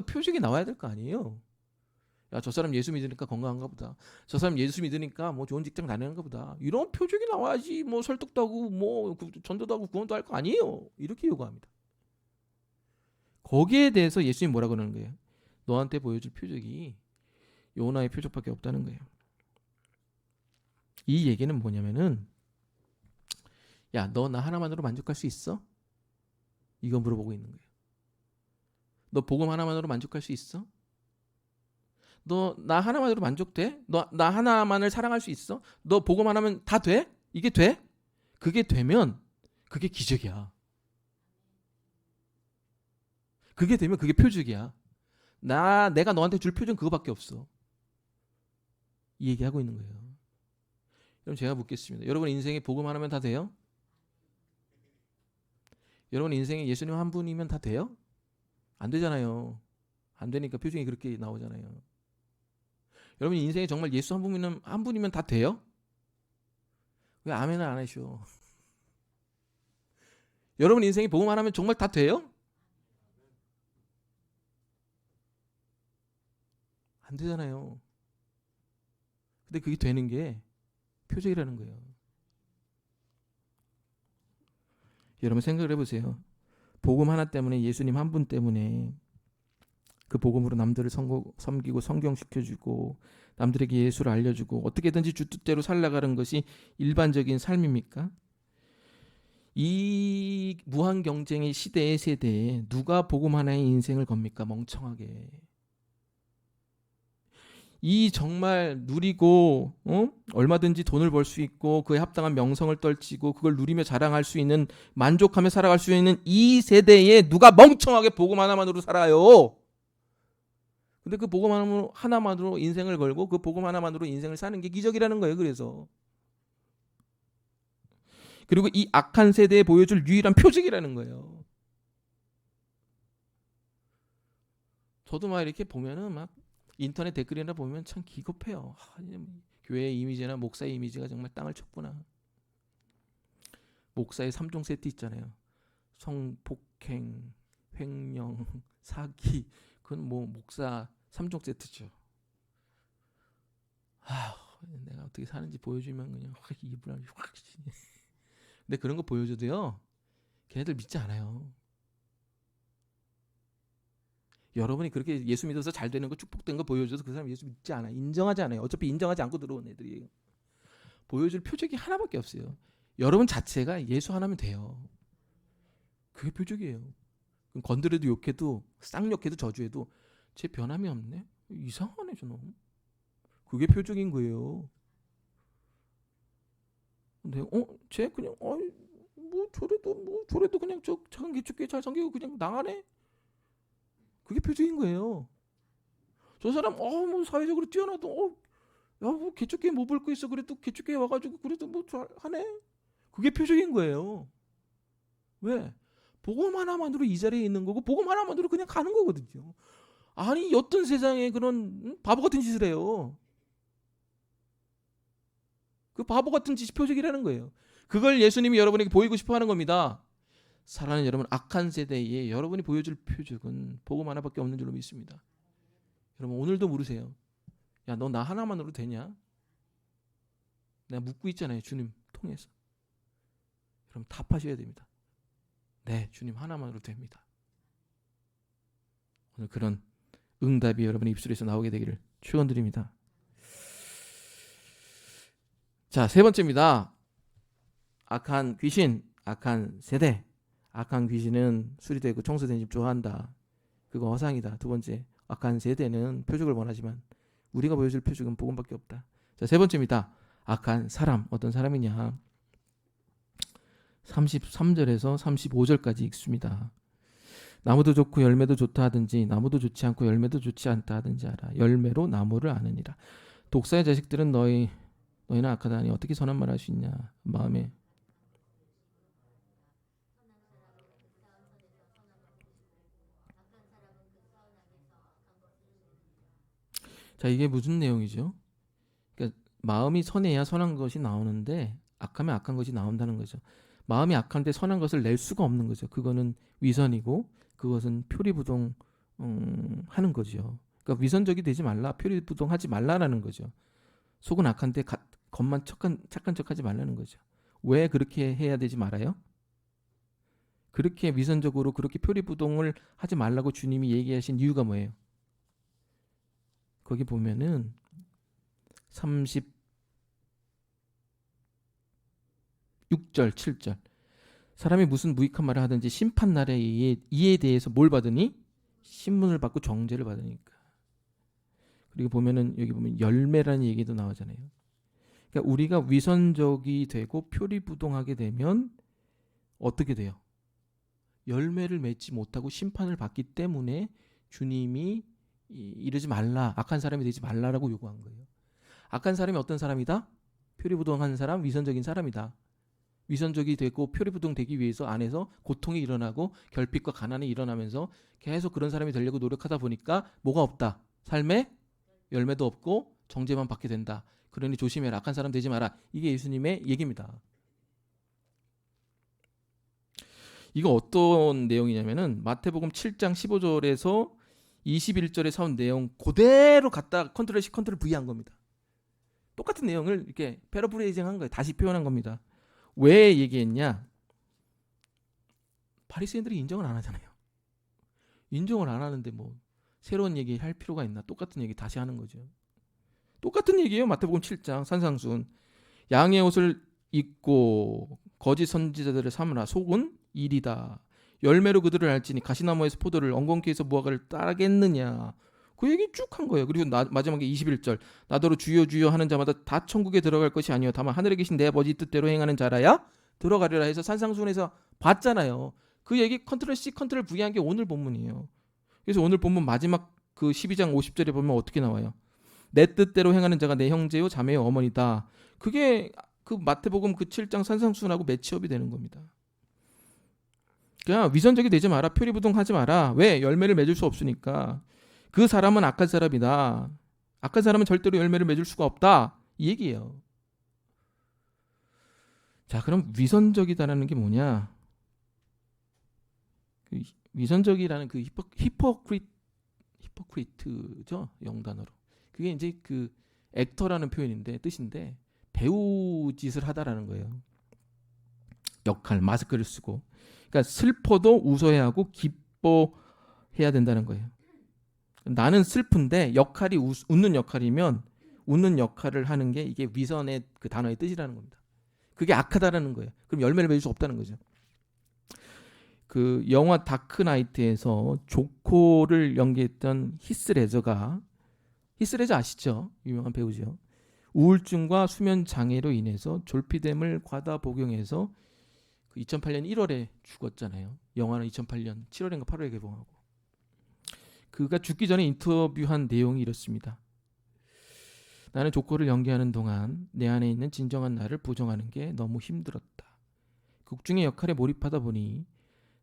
표적이 나와야 될 거 아니에요. 야, 저 사람 예수 믿으니까 건강한가 보다. 저 사람 예수 믿으니까 뭐 좋은 직장 다니는가 보다. 이런 표적이 나와야지 뭐 설득도 하고 뭐 전도도 하고 구원도 할 거 아니에요. 이렇게 요구합니다. 거기에 대해서 예수님 뭐라고 그러는 거예요? 너한테 보여줄 표적이 요나의 표적밖에 없다는 거예요. 이 얘기는 뭐냐면은 야, 너 나 하나만으로 만족할 수 있어? 이거 물어보고 있는 거예요. 너 복음 하나만으로 만족할 수 있어? 너 나 하나만으로 만족돼? 너 나 하나만을 사랑할 수 있어? 너 복음 하나면 다 돼? 이게 돼? 그게 되면 그게 기적이야. 그게 되면 그게 표적이야. 내가 너한테 줄 표적은 그거밖에 없어. 이 얘기하고 있는 거예요. 그럼 제가 묻겠습니다. 여러분 인생에 복음 하나면 다 돼요? 여러분 인생에 예수님 한 분이면 다 돼요? 안 되잖아요. 안 되니까 표정이 그렇게 나오잖아요. 여러분 인생에 정말 예수 한 분이면 다 돼요? 왜 아멘을 안 하셔? 여러분 인생에 복음 하나면 정말 다 돼요? 안 되잖아요. 근데 그게 되는 게 표적이라는 거예요. 여러분 생각을 해보세요. 복음 하나 때문에 예수님 한 분 때문에 그 복음으로 남들을 섬기고 성경시켜주고 남들에게 예수를 알려주고 어떻게든지 주 뜻대로 살아가는 것이 일반적인 삶입니까? 이 무한 경쟁의 시대의 세대에 누가 복음 하나의 인생을 겁니까? 멍청하게. 이 정말 누리고 얼마든지 돈을 벌 수 있고 그에 합당한 명성을 떨치고 그걸 누리며 자랑할 수 있는 만족하며 살아갈 수 있는 이 세대에 누가 멍청하게 복음 하나만으로 살아요. 근데 그 복음 하나만으로 인생을 걸고 그 복음 하나만으로 인생을 사는 게 기적이라는 거예요. 그리고 이 악한 세대에 보여줄 유일한 표적이라는 거예요. 저도 막 이렇게 보면은 막 인터넷 댓글이나 보면 참 기겁해요. 교회 이미지나 목사의 이미지가 정말 땅을 쳤구나. 목사의 3종 세트 있잖아요. 성폭행, 횡령, 사기. 그건 뭐 목사 3종 세트죠. 내가 어떻게 사는지 보여주면 그냥 확 이불 확. 근데 그런 거 보여줘도요. 걔네들 믿지 않아요. 여러분이 그렇게 예수 믿어서 잘 되는 거 축복된 거 보여줘도 그 사람 예수 믿지 않아요. 인정하지 않아요. 어차피 인정하지 않고 들어온 애들이에요. 보여줄 표적이 하나밖에 없어요. 여러분 자체가 예수 하나면 돼요. 그게 표적이에요. 그럼 건드려도 욕해도 쌍욕해도 저주해도 쟤 변함이 없네. 이상하네 저놈. 그게 표적인 거예요. 근데 쟤 그냥 저래도 그냥 저 작은 개축교회 잘 섬기고 그냥 나가네. 그게 표적인 거예요. 저 사람 뭐 사회적으로 뛰어나도 야뭐 개축교회 뭐 볼 거 있어 그래도 개축교회 와가지고 그래도 뭐 잘하네. 그게 표적인 거예요. 왜? 복음 하나만으로 이 자리에 있는 거고 복음 하나만으로 그냥 가는 거거든요. 아니 어떤 세상에 그런 바보 같은 짓을 해요. 그 바보 같은 짓이 표적이라는 거예요. 그걸 예수님이 여러분에게 보이고 싶어 하는 겁니다. 사랑하는 여러분, 악한 세대에 여러분이 보여줄 표적은 복음 하나밖에 없는 줄로 믿습니다. 여러분 오늘도 물으세요. 야, 너 나 하나만으로 되냐? 내가 묻고 있잖아요. 주님 통해서. 여러분 답하셔야 됩니다. 네, 주님 하나만으로 됩니다. 오늘 그런 응답이 여러분의 입술에서 나오게 되기를 축원드립니다. 자, 세 번째입니다. 악한 귀신, 악한 세대. 악한 귀신은 수리되고 청소된 집 좋아한다. 그거 허상이다. 두 번째, 악한 세대는 표적을 원하지만 우리가 보여줄 표적은 복음밖에 없다. 자, 세 번째입니다. 악한 사람. 어떤 사람이냐? 33절에서 35절까지 읽습니다. 나무도 좋고 열매도 좋다 하든지 나무도 좋지 않고 열매도 좋지 않다 하든지 알아. 열매로 나무를 아느니라. 독사의 자식들은 너희는 악하다니 어떻게 선한 말 할 수 있냐. 마음에 자, 이게 무슨 내용이죠? 그러니까 마음이 선해야 선한 것이 나오는데 악하면 악한 것이 나온다는 거죠. 마음이 악한데 선한 것을 낼 수가 없는 거죠. 그거는 위선이고 그것은 표리부동 하는 거죠. 그러니까 위선적이 되지 말라, 표리부동하지 말라라는 거죠. 속은 악한데 겉만 착한 척하지 말라는 거죠. 왜 그렇게 해야 되지 말아요? 그렇게 위선적으로 그렇게 표리부동을 하지 말라고 주님이 얘기하신 이유가 뭐예요? 거기 보면은 36절, 7절. 사람이 무슨 무익한 말을 하든지 심판날에 이에 대해서 뭘 받으니? 신문을 받고 정죄를 받으니까. 그리고 보면은 여기 보면 열매라는 얘기도 나오잖아요. 그러니까 우리가 위선적이 되고 표리부동하게 되면 어떻게 돼요? 열매를 맺지 못하고 심판을 받기 때문에 주님이 이러지 말라, 악한 사람이 되지 말라라고 요구한 거예요. 악한 사람이 어떤 사람이다? 표리부동한 사람, 위선적인 사람이다. 위선적이 되고 표리부동되기 위해서 안에서 고통이 일어나고 결핍과 가난이 일어나면서 계속 그런 사람이 되려고 노력하다 보니까 뭐가 없다. 삶에 열매도 없고 정죄만 받게 된다. 그러니 조심해라. 악한 사람 되지 마라. 이게 예수님의 얘기입니다. 이거 어떤 내용이냐면은 마태복음 7장 15절에서 21절에 사온 내용 그대로 갖다 컨트롤 C, 컨트롤 V 한 겁니다. 똑같은 내용을 이렇게 패러프레이징 한 거예요. 다시 표현한 겁니다. 왜 얘기했냐? 바리새인들이 인정을 안 하잖아요. 인정을 안 하는데 뭐 새로운 얘기 할 필요가 있나? 똑같은 얘기 다시 하는 거죠. 똑같은 얘기예요. 마태복음 7장 산상순. 양의 옷을 입고 거짓 선지자들을 삼으라. 속은 일이다. 열매로 그들을 알지니 가시나무에서 포도를 엉겅퀴에서 무화과를 따겠느냐. 그 얘기 쭉 한 거예요. 그리고 마지막에 21절. 나더러 주여 주여 하는 자마다 다 천국에 들어갈 것이 아니요 다만 하늘에 계신 내 아버지 뜻대로 행하는 자라야 들어가리라 해서 산상순에서 봤잖아요. 그 얘기 컨트롤 C 컨트롤 V 한 게 오늘 본문이에요. 그래서 오늘 본문 마지막 그 12장 50절에 보면 어떻게 나와요? 내 뜻대로 행하는 자가 내 형제요 자매요 어머니다. 그게 그 마태복음 그 7장 산상순하고 매치업이 되는 겁니다. 그냥 위선적이 되지 마라. 표리부동하지 마라. 왜? 열매를 맺을 수 없으니까. 그 사람은 악한 사람이다. 악한 사람은 절대로 열매를 맺을 수가 없다. 이 얘기예요. 자, 그럼 위선적이다라는 게 뭐냐? 그 위선적이라는 그 히포크리트죠. 영단어로. 그게 이제 그 액터라는 표현인데 뜻인데 배우 짓을 하다라는 거예요. 역할, 마스크를 쓰고. 그러니까 슬퍼도 웃어야 하고 기뻐해야 된다는 거예요. 나는 슬픈데 역할이 웃는 역할이면 웃는 역할을 하는 게 이게 위선의 그 단어의 뜻이라는 겁니다. 그게 악하다라는 거예요. 그럼 열매를 맺을 수 없다는 거죠. 그 영화 다크나이트에서 조코를 연기했던 히스레저 아시죠? 유명한 배우죠. 우울증과 수면 장애로 인해서 졸피뎀을 과다 복용해서 그 2008년 1월에 죽었잖아요. 영화는 2008년 7월인가 8월에 개봉하고. 그가 죽기 전에 인터뷰한 내용이 이렇습니다. 나는 조코를 연기하는 동안 내 안에 있는 진정한 나를 부정하는 게 너무 힘들었다. 극 중의 역할에 몰입하다 보니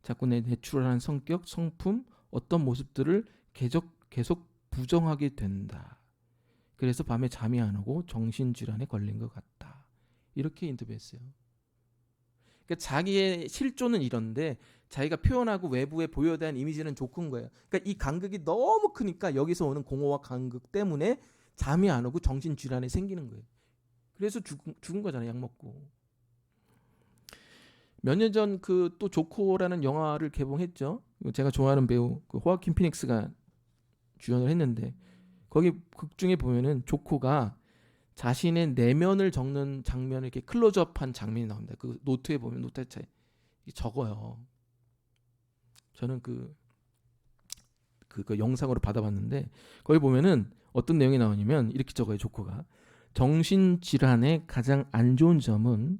자꾸 내 내추럴한 성격, 성품, 어떤 모습들을 계속 부정하게 된다. 그래서 밤에 잠이 안 오고 정신질환에 걸린 것 같다. 이렇게 인터뷰했어요. 그러니까 자기의 실존은 이런데 자기가 표현하고 외부에 보여야 되는 이미지는 조큰 거예요. 그러니까 이 간극이 너무 크니까 여기서 오는 공허와 간극 때문에 잠이 안 오고 정신질환이 생기는 거예요. 그래서 죽은 거잖아요. 약 먹고. 몇 년 전 그 또 조코라는 영화를 개봉했죠. 제가 좋아하는 배우 그 호아킨 피닉스가 주연을 했는데 거기 극 중에 보면은 조코가 자신의 내면을 적는 장면을 이렇게 클로즈업한 장면이 나옵니다. 그 노트에 보면 노트에 적어요. 저는 그 영상으로 받아봤는데 거기 보면은 어떤 내용이 나오냐면 이렇게 적어요. 조코가 정신질환의 가장 안 좋은 점은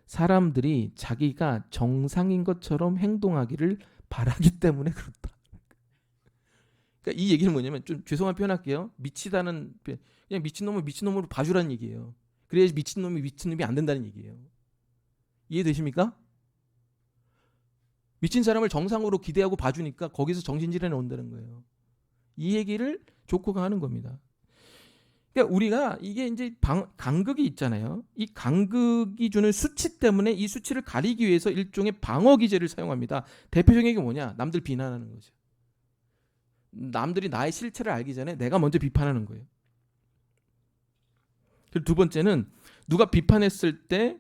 사람들이 자기가 정상인 것처럼 행동하기를 바라기 때문에 그렇다. 그러니까 이 얘기는 뭐냐면 좀 죄송한 표현할게요. 미치다는 그냥 미친놈을 미친놈으로 봐주라는 얘기예요. 그래야지 미친놈이 미친놈이 안 된다는 얘기예요. 이해되십니까? 미친 사람을 정상으로 기대하고 봐주니까 거기서 정신질환이 온다는 거예요. 이 얘기를 조코가 하는 겁니다. 그러니까 우리가 이게 이제 간극이 있잖아요. 이 간극이 주는 수치 때문에 이 수치를 가리기 위해서 일종의 방어 기제를 사용합니다. 대표적인 게 뭐냐? 남들 비난하는 거죠. 남들이 나의 실체를 알기 전에 내가 먼저 비판하는 거예요. 그리고 두 번째는 누가 비판했을 때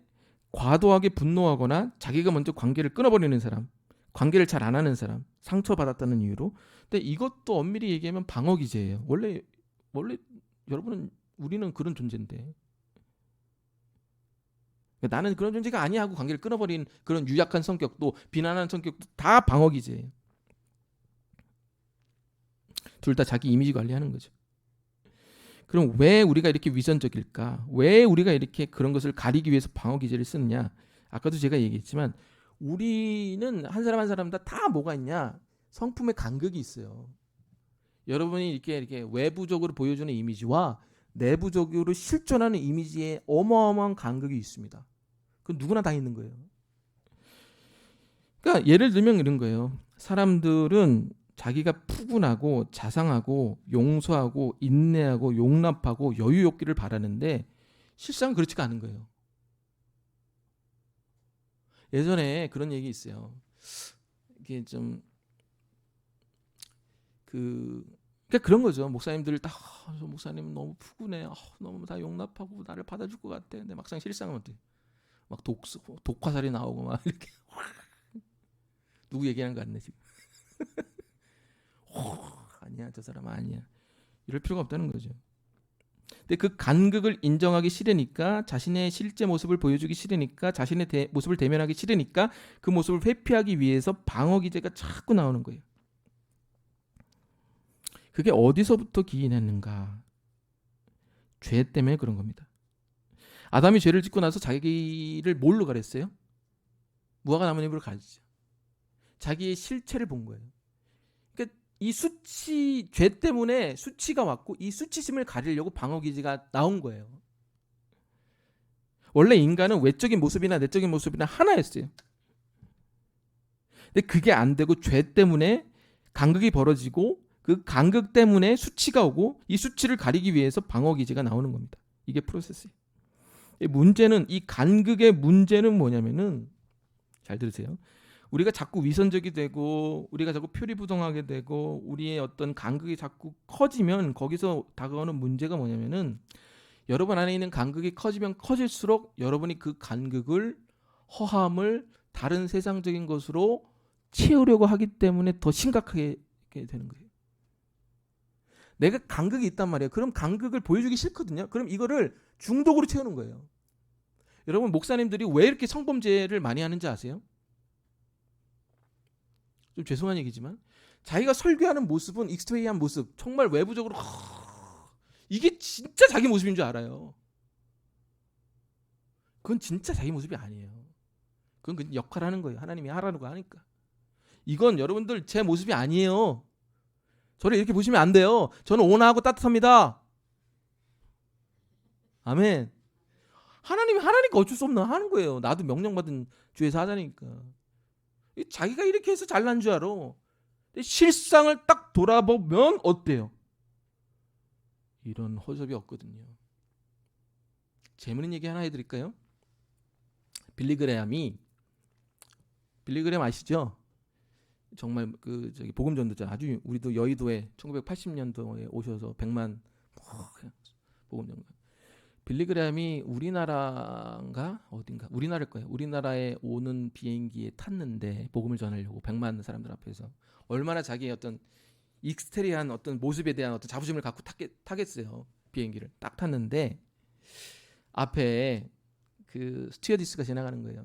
과도하게 분노하거나 자기가 먼저 관계를 끊어버리는 사람, 관계를 잘 안 하는 사람, 상처받았다는 이유로. 근데 이것도 엄밀히 얘기하면 방어 기제예요. 원래 우리는 그런 존재인데 나는 그런 존재가 아니야 하고 관계를 끊어버린 그런 유약한 성격도 비난하는 성격도 다 방어 기제예요. 둘 다 자기 이미지 관리하는 거죠. 그럼 왜 우리가 이렇게 위선적일까? 왜 우리가 이렇게 그런 것을 가리기 위해서 방어 기제를 쓰느냐? 아까도 제가 얘기했지만 우리는 한 사람 한 사람 다 뭐가 있냐? 성품의 간극이 있어요. 여러분이 이렇게 외부적으로 보여주는 이미지와 내부적으로 실존하는 이미지에 어마어마한 간극이 있습니다. 그건 누구나 다 있는 거예요. 그러니까 예를 들면 이런 거예요. 사람들은 자기가 푸근하고 자상하고 용서하고 인내하고 용납하고 여유롭기를 바라는데 실상 그렇지가 않은 거예요. 예전에 그런 얘기 있어요. 이게 좀 그러니까 그런 거죠. 목사님들 다 저 목사님 너무 푸근해. 너무 다 용납하고 나를 받아줄 것 같아. 근데 막상 실상은 어때? 막 독화살이 나오고 막 이렇게 누구 얘기하는 거 같네 지금. 아니야 저 사람 아니야. 이럴 필요가 없다는 거죠. 근데 그 간극을 인정하기 싫으니까 자신의 실제 모습을 보여주기 싫으니까 자신의 모습을 대면하기 싫으니까 그 모습을 회피하기 위해서 방어 기제가 자꾸 나오는 거예요. 그게 어디서부터 기인했는가? 죄 때문에 그런 겁니다. 아담이 죄를 짓고 나서 자기를 뭘로 가렸어요? 무화과 나무잎으로 가리죠. 자기의 실체를 본 거예요. 그러니까 이 죄 때문에 수치가 왔고 이 수치심을 가리려고 방어 기제가 나온 거예요. 원래 인간은 외적인 모습이나 내적인 모습이나 하나였어요. 근데 그게 안 되고 죄 때문에 간극이 벌어지고 그 간극 때문에 수치가 오고 이 수치를 가리기 위해서 방어 기제가 나오는 겁니다. 이게 프로세스예요. 문제는 이 간극의 문제는 뭐냐면은 잘 들으세요. 우리가 자꾸 위선적이 되고 우리가 자꾸 표리부동하게 되고 우리의 어떤 간극이 자꾸 커지면 거기서 다가오는 문제가 뭐냐면은 여러분 안에 있는 간극이 커지면 커질수록 여러분이 그 간극을 허함을 다른 세상적인 것으로 채우려고 하기 때문에 더 심각하게 되는 거예요. 내가 간극이 있단 말이에요. 그럼 간극을 보여주기 싫거든요. 그럼 이거를 중독으로 채우는 거예요. 여러분 목사님들이 왜 이렇게 성범죄를 많이 하는지 아세요? 좀 죄송한 얘기지만 자기가 설교하는 모습은 익스트레이한 모습, 정말 외부적으로 이게 진짜 자기 모습인 줄 알아요. 그건 진짜 자기 모습이 아니에요. 그건 그냥 역할하는 거예요. 하나님이 하라는 거 하니까. 이건 여러분들 제 모습이 아니에요. 저를 이렇게 보시면 안 돼요. 저는 온화하고 따뜻합니다. 아멘. 하나님이 하나니까 어쩔 수 없나 하는 거예요. 나도 명령받은 주의 사자니까. 자기가 이렇게 해서 잘난 줄 알아. 실상을 딱 돌아보면 어때요? 이런 허접이 없거든요. 재밌는 얘기 하나 해드릴까요? 빌리그레함 아시죠? 정말 그 저기 복음 전도자, 아주 우리도 여의도에 1980년도에 오셔서 100만 복음 전도. 빌리그레함이 우리나라인가 어딘가 우리나라일 거예요. 우리나라에 오는 비행기에 탔는데 복음을 전하려고 100만 사람들 앞에서 얼마나 자기의 어떤 익스테리한 어떤 모습에 대한 어떤 자부심을 갖고 타겠어요. 비행기를 딱 탔는데 앞에 그 스튜어디스가 지나가는 거예요.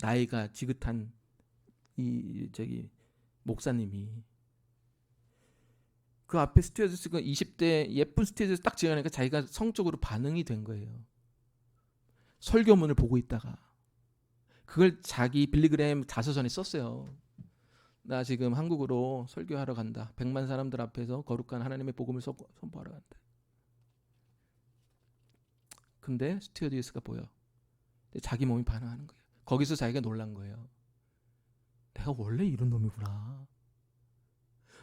나이가 지긋한 이 저기 목사님이 그 앞에 스튜어디스가 20대 예쁜 스튜어디스 딱 지나가니까 자기가 성적으로 반응이 된 거예요. 설교문을 보고 있다가 그걸 자기 빌리그램 자서전에 썼어요. 나 지금 한국으로 설교하러 간다. 100만 사람들 앞에서 거룩한 하나님의 복음을 선포하러 간다. 근데 스튜어디스가 보여. 자기 몸이 반응하는 거예요. 거기서 자기가 놀란 거예요. 내가 원래 이런 놈이구나.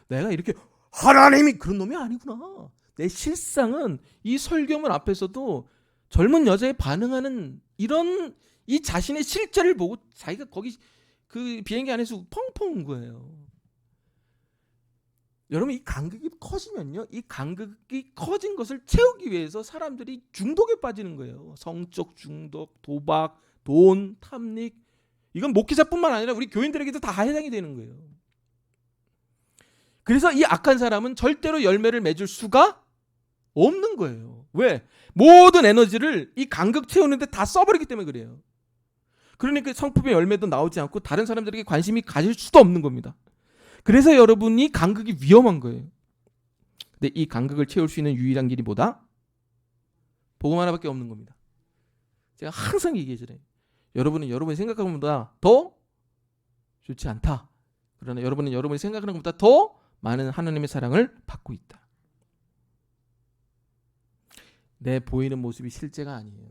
내가 이렇게 하나님이 그런 놈이 아니구나. 내 실상은 이 설교문 앞에서도 젊은 여자에 반응하는 이런 이 자신의 실제를 보고 자기가 거기 그 비행기 안에서 펑펑 운 거예요. 여러분 이 간극이 커지면요. 이 간극이 커진 것을 채우기 위해서 사람들이 중독에 빠지는 거예요. 성적 중독, 도박, 돈, 탐닉. 이건 목회자뿐만 아니라 우리 교인들에게도 다 해당이 되는 거예요. 그래서 이 악한 사람은 절대로 열매를 맺을 수가 없는 거예요. 왜? 모든 에너지를 이 간극 채우는데 다 써버리기 때문에 그래요. 그러니까 성품의 열매도 나오지 않고 다른 사람들에게 관심이 가질 수도 없는 겁니다. 그래서 여러분이 간극이 위험한 거예요. 근데 이 간극을 채울 수 있는 유일한 길이 뭐다? 복음 하나밖에 없는 겁니다. 제가 항상 얘기해줘요. 여러분은 여러분이 생각하는 것보다 더 좋지 않다. 그러나 여러분은 여러분이 생각하는 것보다 더 많은 하나님의 사랑을 받고 있다. 내 보이는 모습이 실제가 아니에요.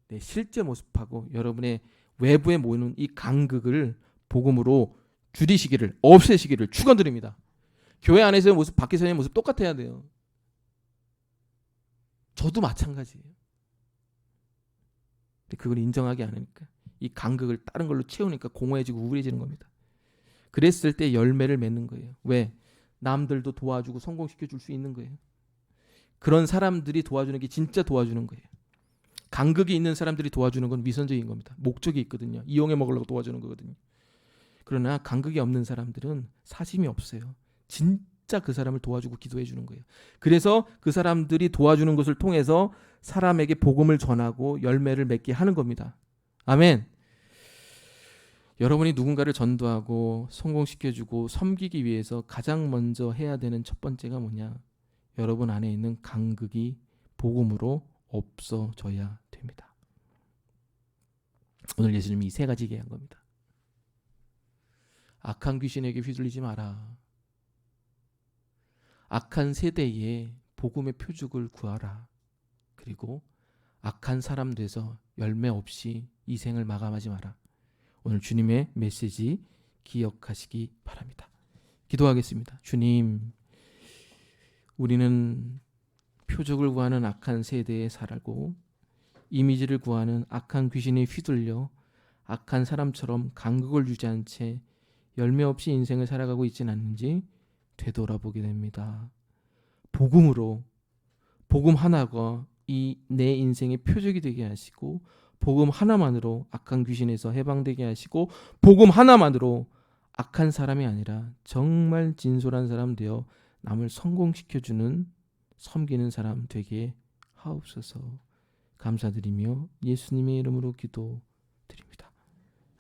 내 실제 모습하고 여러분의 외부에 모이는 이 간극을 복음으로 줄이시기를, 없애시기를 축원드립니다. 교회 안에서의 모습, 밖에서의 모습 똑같아야 돼요. 저도 마찬가지예요. 근데 그걸 인정하지 않으니까 이 간극을 다른 걸로 채우니까 공허해지고 우울해지는 겁니다. 그랬을 때 열매를 맺는 거예요. 왜? 남들도 도와주고 성공시켜 줄 수 있는 거예요. 그런 사람들이 도와주는 게 진짜 도와주는 거예요. 간극이 있는 사람들이 도와주는 건 위선적인 겁니다. 목적이 있거든요. 이용해 먹으려고 도와주는 거거든요. 그러나 간극이 없는 사람들은 사심이 없어요. 진짜 그 사람을 도와주고 기도해 주는 거예요. 그래서 그 사람들이 도와주는 것을 통해서 사람에게 복음을 전하고 열매를 맺게 하는 겁니다. 아멘. 여러분이 누군가를 전도하고 성공시켜주고 섬기기 위해서 가장 먼저 해야 되는 첫 번째가 뭐냐? 여러분 안에 있는 간극이 복음으로 없어져야 됩니다. 오늘 예수님이 이 세 가지 얘기한 겁니다. 악한 귀신에게 휘둘리지 마라. 악한 세대에 복음의 표적을 구하라. 그리고 악한 사람 돼서 열매 없이 이 생을 마감하지 마라. 오늘 주님의 메시지 기억하시기 바랍니다. 기도하겠습니다. 주님, 우리는 표적을 구하는 악한 세대에 살고 이미지를 구하는 악한 귀신에 휘둘려 악한 사람처럼 간극을 유지한 채 열매 없이 인생을 살아가고 있지는 않는지 되돌아보게 됩니다. 복음으로 복음 하나가 이 내 인생의 표적이 되게 하시고 복음 하나만으로 악한 귀신에서 해방되게 하시고 복음 하나만으로 악한 사람이 아니라 정말 진솔한 사람 되어 남을 성공시켜주는 섬기는 사람 되게 하옵소서. 감사드리며 예수님의 이름으로 기도드립니다.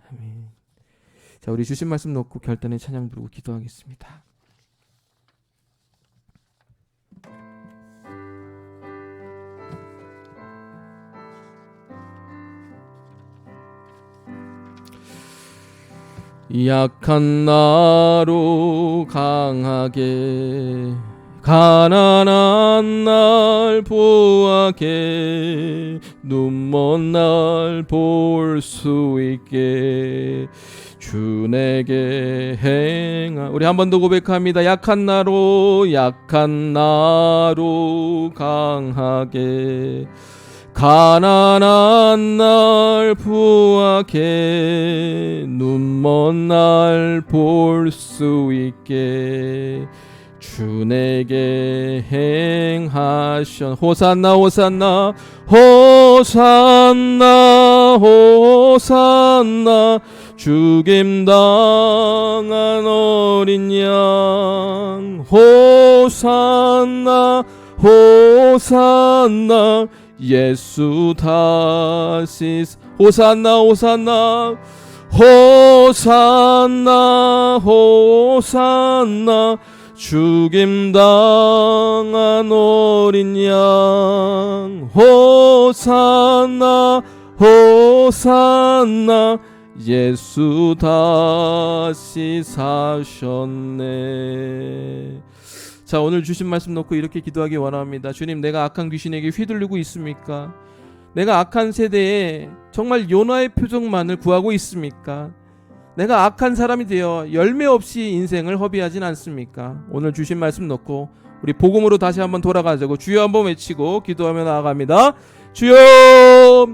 아멘. 자, 우리 주신 말씀 놓고 결단의 찬양 부르고 기도하겠습니다. 약한 나로 강하게 가난한 날 보하게 눈먼 날 볼 수 있게 주 내게 행하. 우리 한 번 더 고백합니다. 약한 나로 강하게 가난한 날 부하게 눈먼 날 볼 수 있게 주 내게 행하션. 호산나 호산나 호산나 호산나 죽임 당한 어린 양. 호산나 호산나 예수 다시. 호산나 호산나 호산나 호산나 죽임 당한 어린 양. 호산나 호산나 예수 다시 사셨네. 자, 오늘 주신 말씀 놓고 이렇게 기도하기 원합니다. 주님, 내가 악한 귀신에게 휘둘리고 있습니까? 내가 악한 세대에 정말 요나의 표적만을 구하고 있습니까? 내가 악한 사람이 되어 열매 없이 인생을 허비하진 않습니까? 오늘 주신 말씀 놓고 우리 복음으로 다시 한번 돌아가자고 주여 한번 외치고 기도하며 나아갑니다. 주여,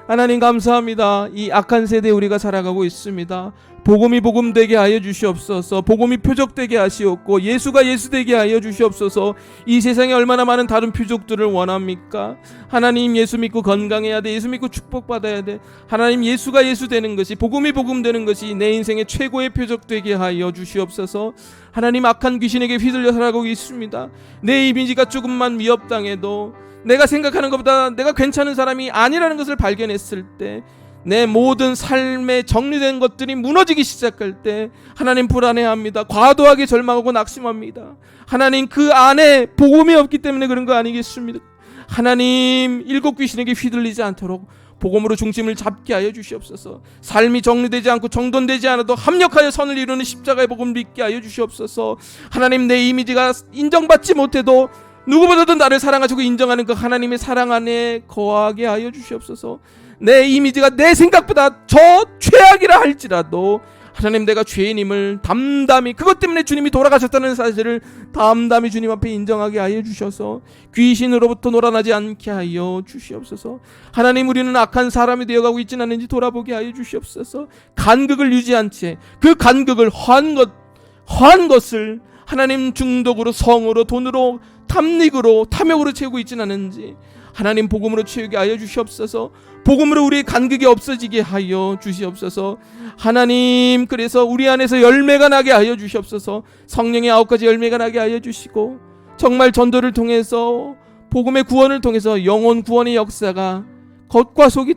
하나님 감사합니다. 이 악한 세대에 우리가 살아가고 있습니다. 복음이 복음되게 하여 주시옵소서. 복음이 표적되게 하시옵고 예수가 예수되게 하여 주시옵소서. 이 세상에 얼마나 많은 다른 표적들을 원합니까? 하나님, 예수 믿고 건강해야 돼. 예수 믿고 축복받아야 돼. 하나님, 예수가 예수 되는 것이, 복음이 복음 되는 것이 내 인생의 최고의 표적되게 하여 주시옵소서. 하나님, 악한 귀신에게 휘둘려 살아가고 있습니다. 내 이미지가 조금만 위협당해도, 내가 생각하는 것보다 내가 괜찮은 사람이 아니라는 것을 발견했을 때, 내 모든 삶에 정리된 것들이 무너지기 시작할 때 하나님 불안해합니다. 과도하게 절망하고 낙심합니다. 하나님, 그 안에 복음이 없기 때문에 그런 거 아니겠습니까? 하나님, 일곱 귀신에게 휘둘리지 않도록 복음으로 중심을 잡게 하여 주시옵소서. 삶이 정리되지 않고 정돈되지 않아도 합력하여 선을 이루는 십자가의 복음을 믿게 하여 주시옵소서. 하나님, 내 이미지가 인정받지 못해도 누구보다도 나를 사랑하시고 인정하는 그 하나님의 사랑 안에 거하게 하여 주시옵소서. 내 이미지가 내 생각보다 저 최악이라 할지라도 하나님, 내가 죄인임을 담담히, 그것 때문에 주님이 돌아가셨다는 사실을 담담히 주님 앞에 인정하게 하여 주셔서 귀신으로부터 놀아나지 않게 하여 주시옵소서. 하나님, 우리는 악한 사람이 되어가고 있지는 않은지 돌아보게 하여 주시옵소서. 간극을 유지한 채 그 간극을 허한 것을 하나님 중독으로, 성으로, 돈으로, 탐닉으로, 탐욕으로 채우고 있지는 않은지 하나님 복음으로 채우게 하여 주시옵소서. 복음으로 우리의 간극이 없어지게 하여 주시옵소서. 하나님, 그래서 우리 안에서 열매가 나게 하여 주시옵소서. 성령의 9가지 열매가 나게 하여 주시고 정말 전도를 통해서, 복음의 구원을 통해서 영혼 구원의 역사가 겉과 속이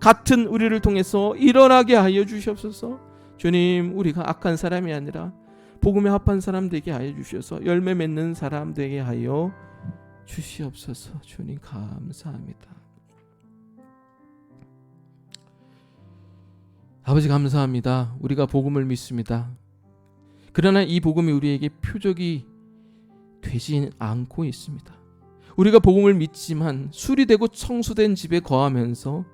같은 우리를 통해서 일어나게 하여 주시옵소서. 주님, 우리가 악한 사람이 아니라 복음에 합한 사람 되게 하여 주셔서 열매 맺는 사람 되게 하여 주시옵소서. 주님 감사합니다. 아버지 감사합니다. 우리가 복음을 믿습니다. 그러나 이 복음이 우리에게 표적이 되지 않고 있습니다. 우리가 복음을 믿지만 수리되고 청소된 집에 거하면서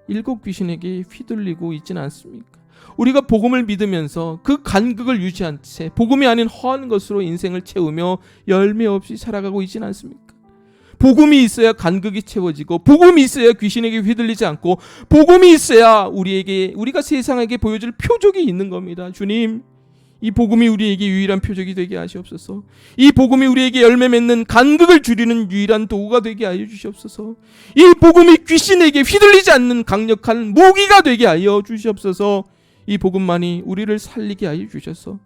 일곱 귀신에게 휘둘리고 있지는 않습니까? 우리가 복음을 믿으면서 그 간극을 유지한 채 복음이 아닌 허한 것으로 인생을 채우며 열매 없이 살아가고 있지는 않습니까? 복음이 있어야 간극이 채워지고, 복음이 있어야 귀신에게 휘둘리지 않고, 복음이 있어야 우리가 세상에게 보여줄 표적이 있는 겁니다. 주님, 이 복음이 우리에게 유일한 표적이 되게 하시옵소서. 이 복음이 우리에게 열매 맺는 간극을 줄이는 유일한 도구가 되게 하여 주시옵소서. 이 복음이 귀신에게 휘둘리지 않는 강력한 무기가 되게 하여 주시옵소서. 이 복음만이 우리를 살리게 하여 주셔서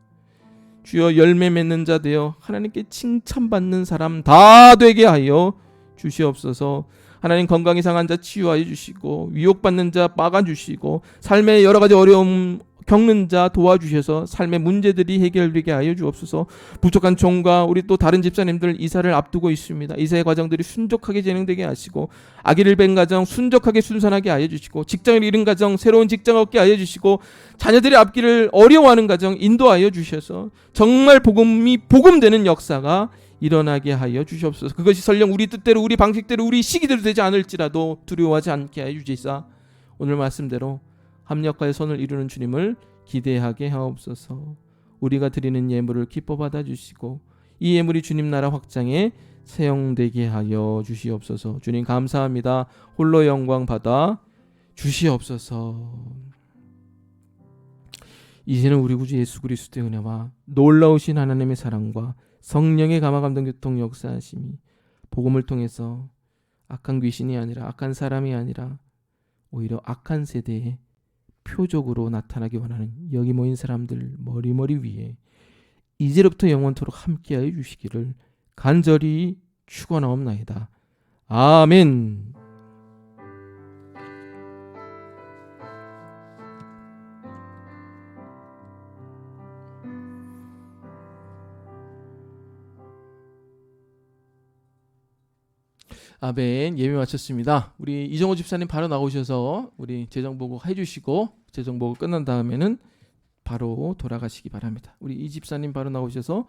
주여, 열매 맺는 자 되어 하나님께 칭찬받는 사람 다 되게 하여 주시옵소서. 하나님, 건강이 상한 자 치유하여 주시고, 위혹받는 자 막아주시고, 삶의 여러 가지 어려움 겪는 자 도와주셔서 삶의 문제들이 해결되게 하여 주옵소서. 부족한 종과 우리 또 다른 집사님들 이사를 앞두고 있습니다. 이사의 과정들이 순적하게 진행되게 하시고 아기를 뵌 가정 순적하게 순산하게 하여 주시고 직장을 잃은 가정 새로운 직장 얻게 하여 주시고 자녀들의 앞길을 어려워하는 가정 인도하여 주셔서 정말 복음이 복음되는 역사가 일어나게 하여 주시옵소서. 그것이 설령 우리 뜻대로 우리 방식대로 우리 시기대로 되지 않을지라도 두려워하지 않게 하여 주시사 오늘 말씀대로 합력하여 손을 이루는 주님을 기대하게 하옵소서. 우리가 드리는 예물을 기뻐 받아주시고 이 예물이 주님 나라 확장에 사용되게 하여 주시옵소서. 주님 감사합니다. 홀로 영광 받아 주시옵소서. 이제는 우리 구주 예수 그리스도의 은혜와 놀라우신 하나님의 사랑과 성령의 감화감동 교통 역사하심이 복음을 통해서 악한 귀신이 아니라 악한 사람이 아니라 오히려 악한 세대에 표적으로 나타나기 원하는 여기 모인 사람들 머리머리 위에 이제로부터 영원토록 함께하여 주시기를 간절히 축원하옵나이다. 아멘. 아멘. 예배 마쳤습니다. 우리 이정호 집사님 바로 나오셔서 우리 재정보고 해주시고 재정보고 끝난 다음에는 바로 돌아가시기 바랍니다. 우리 이 집사님 바로 나오셔서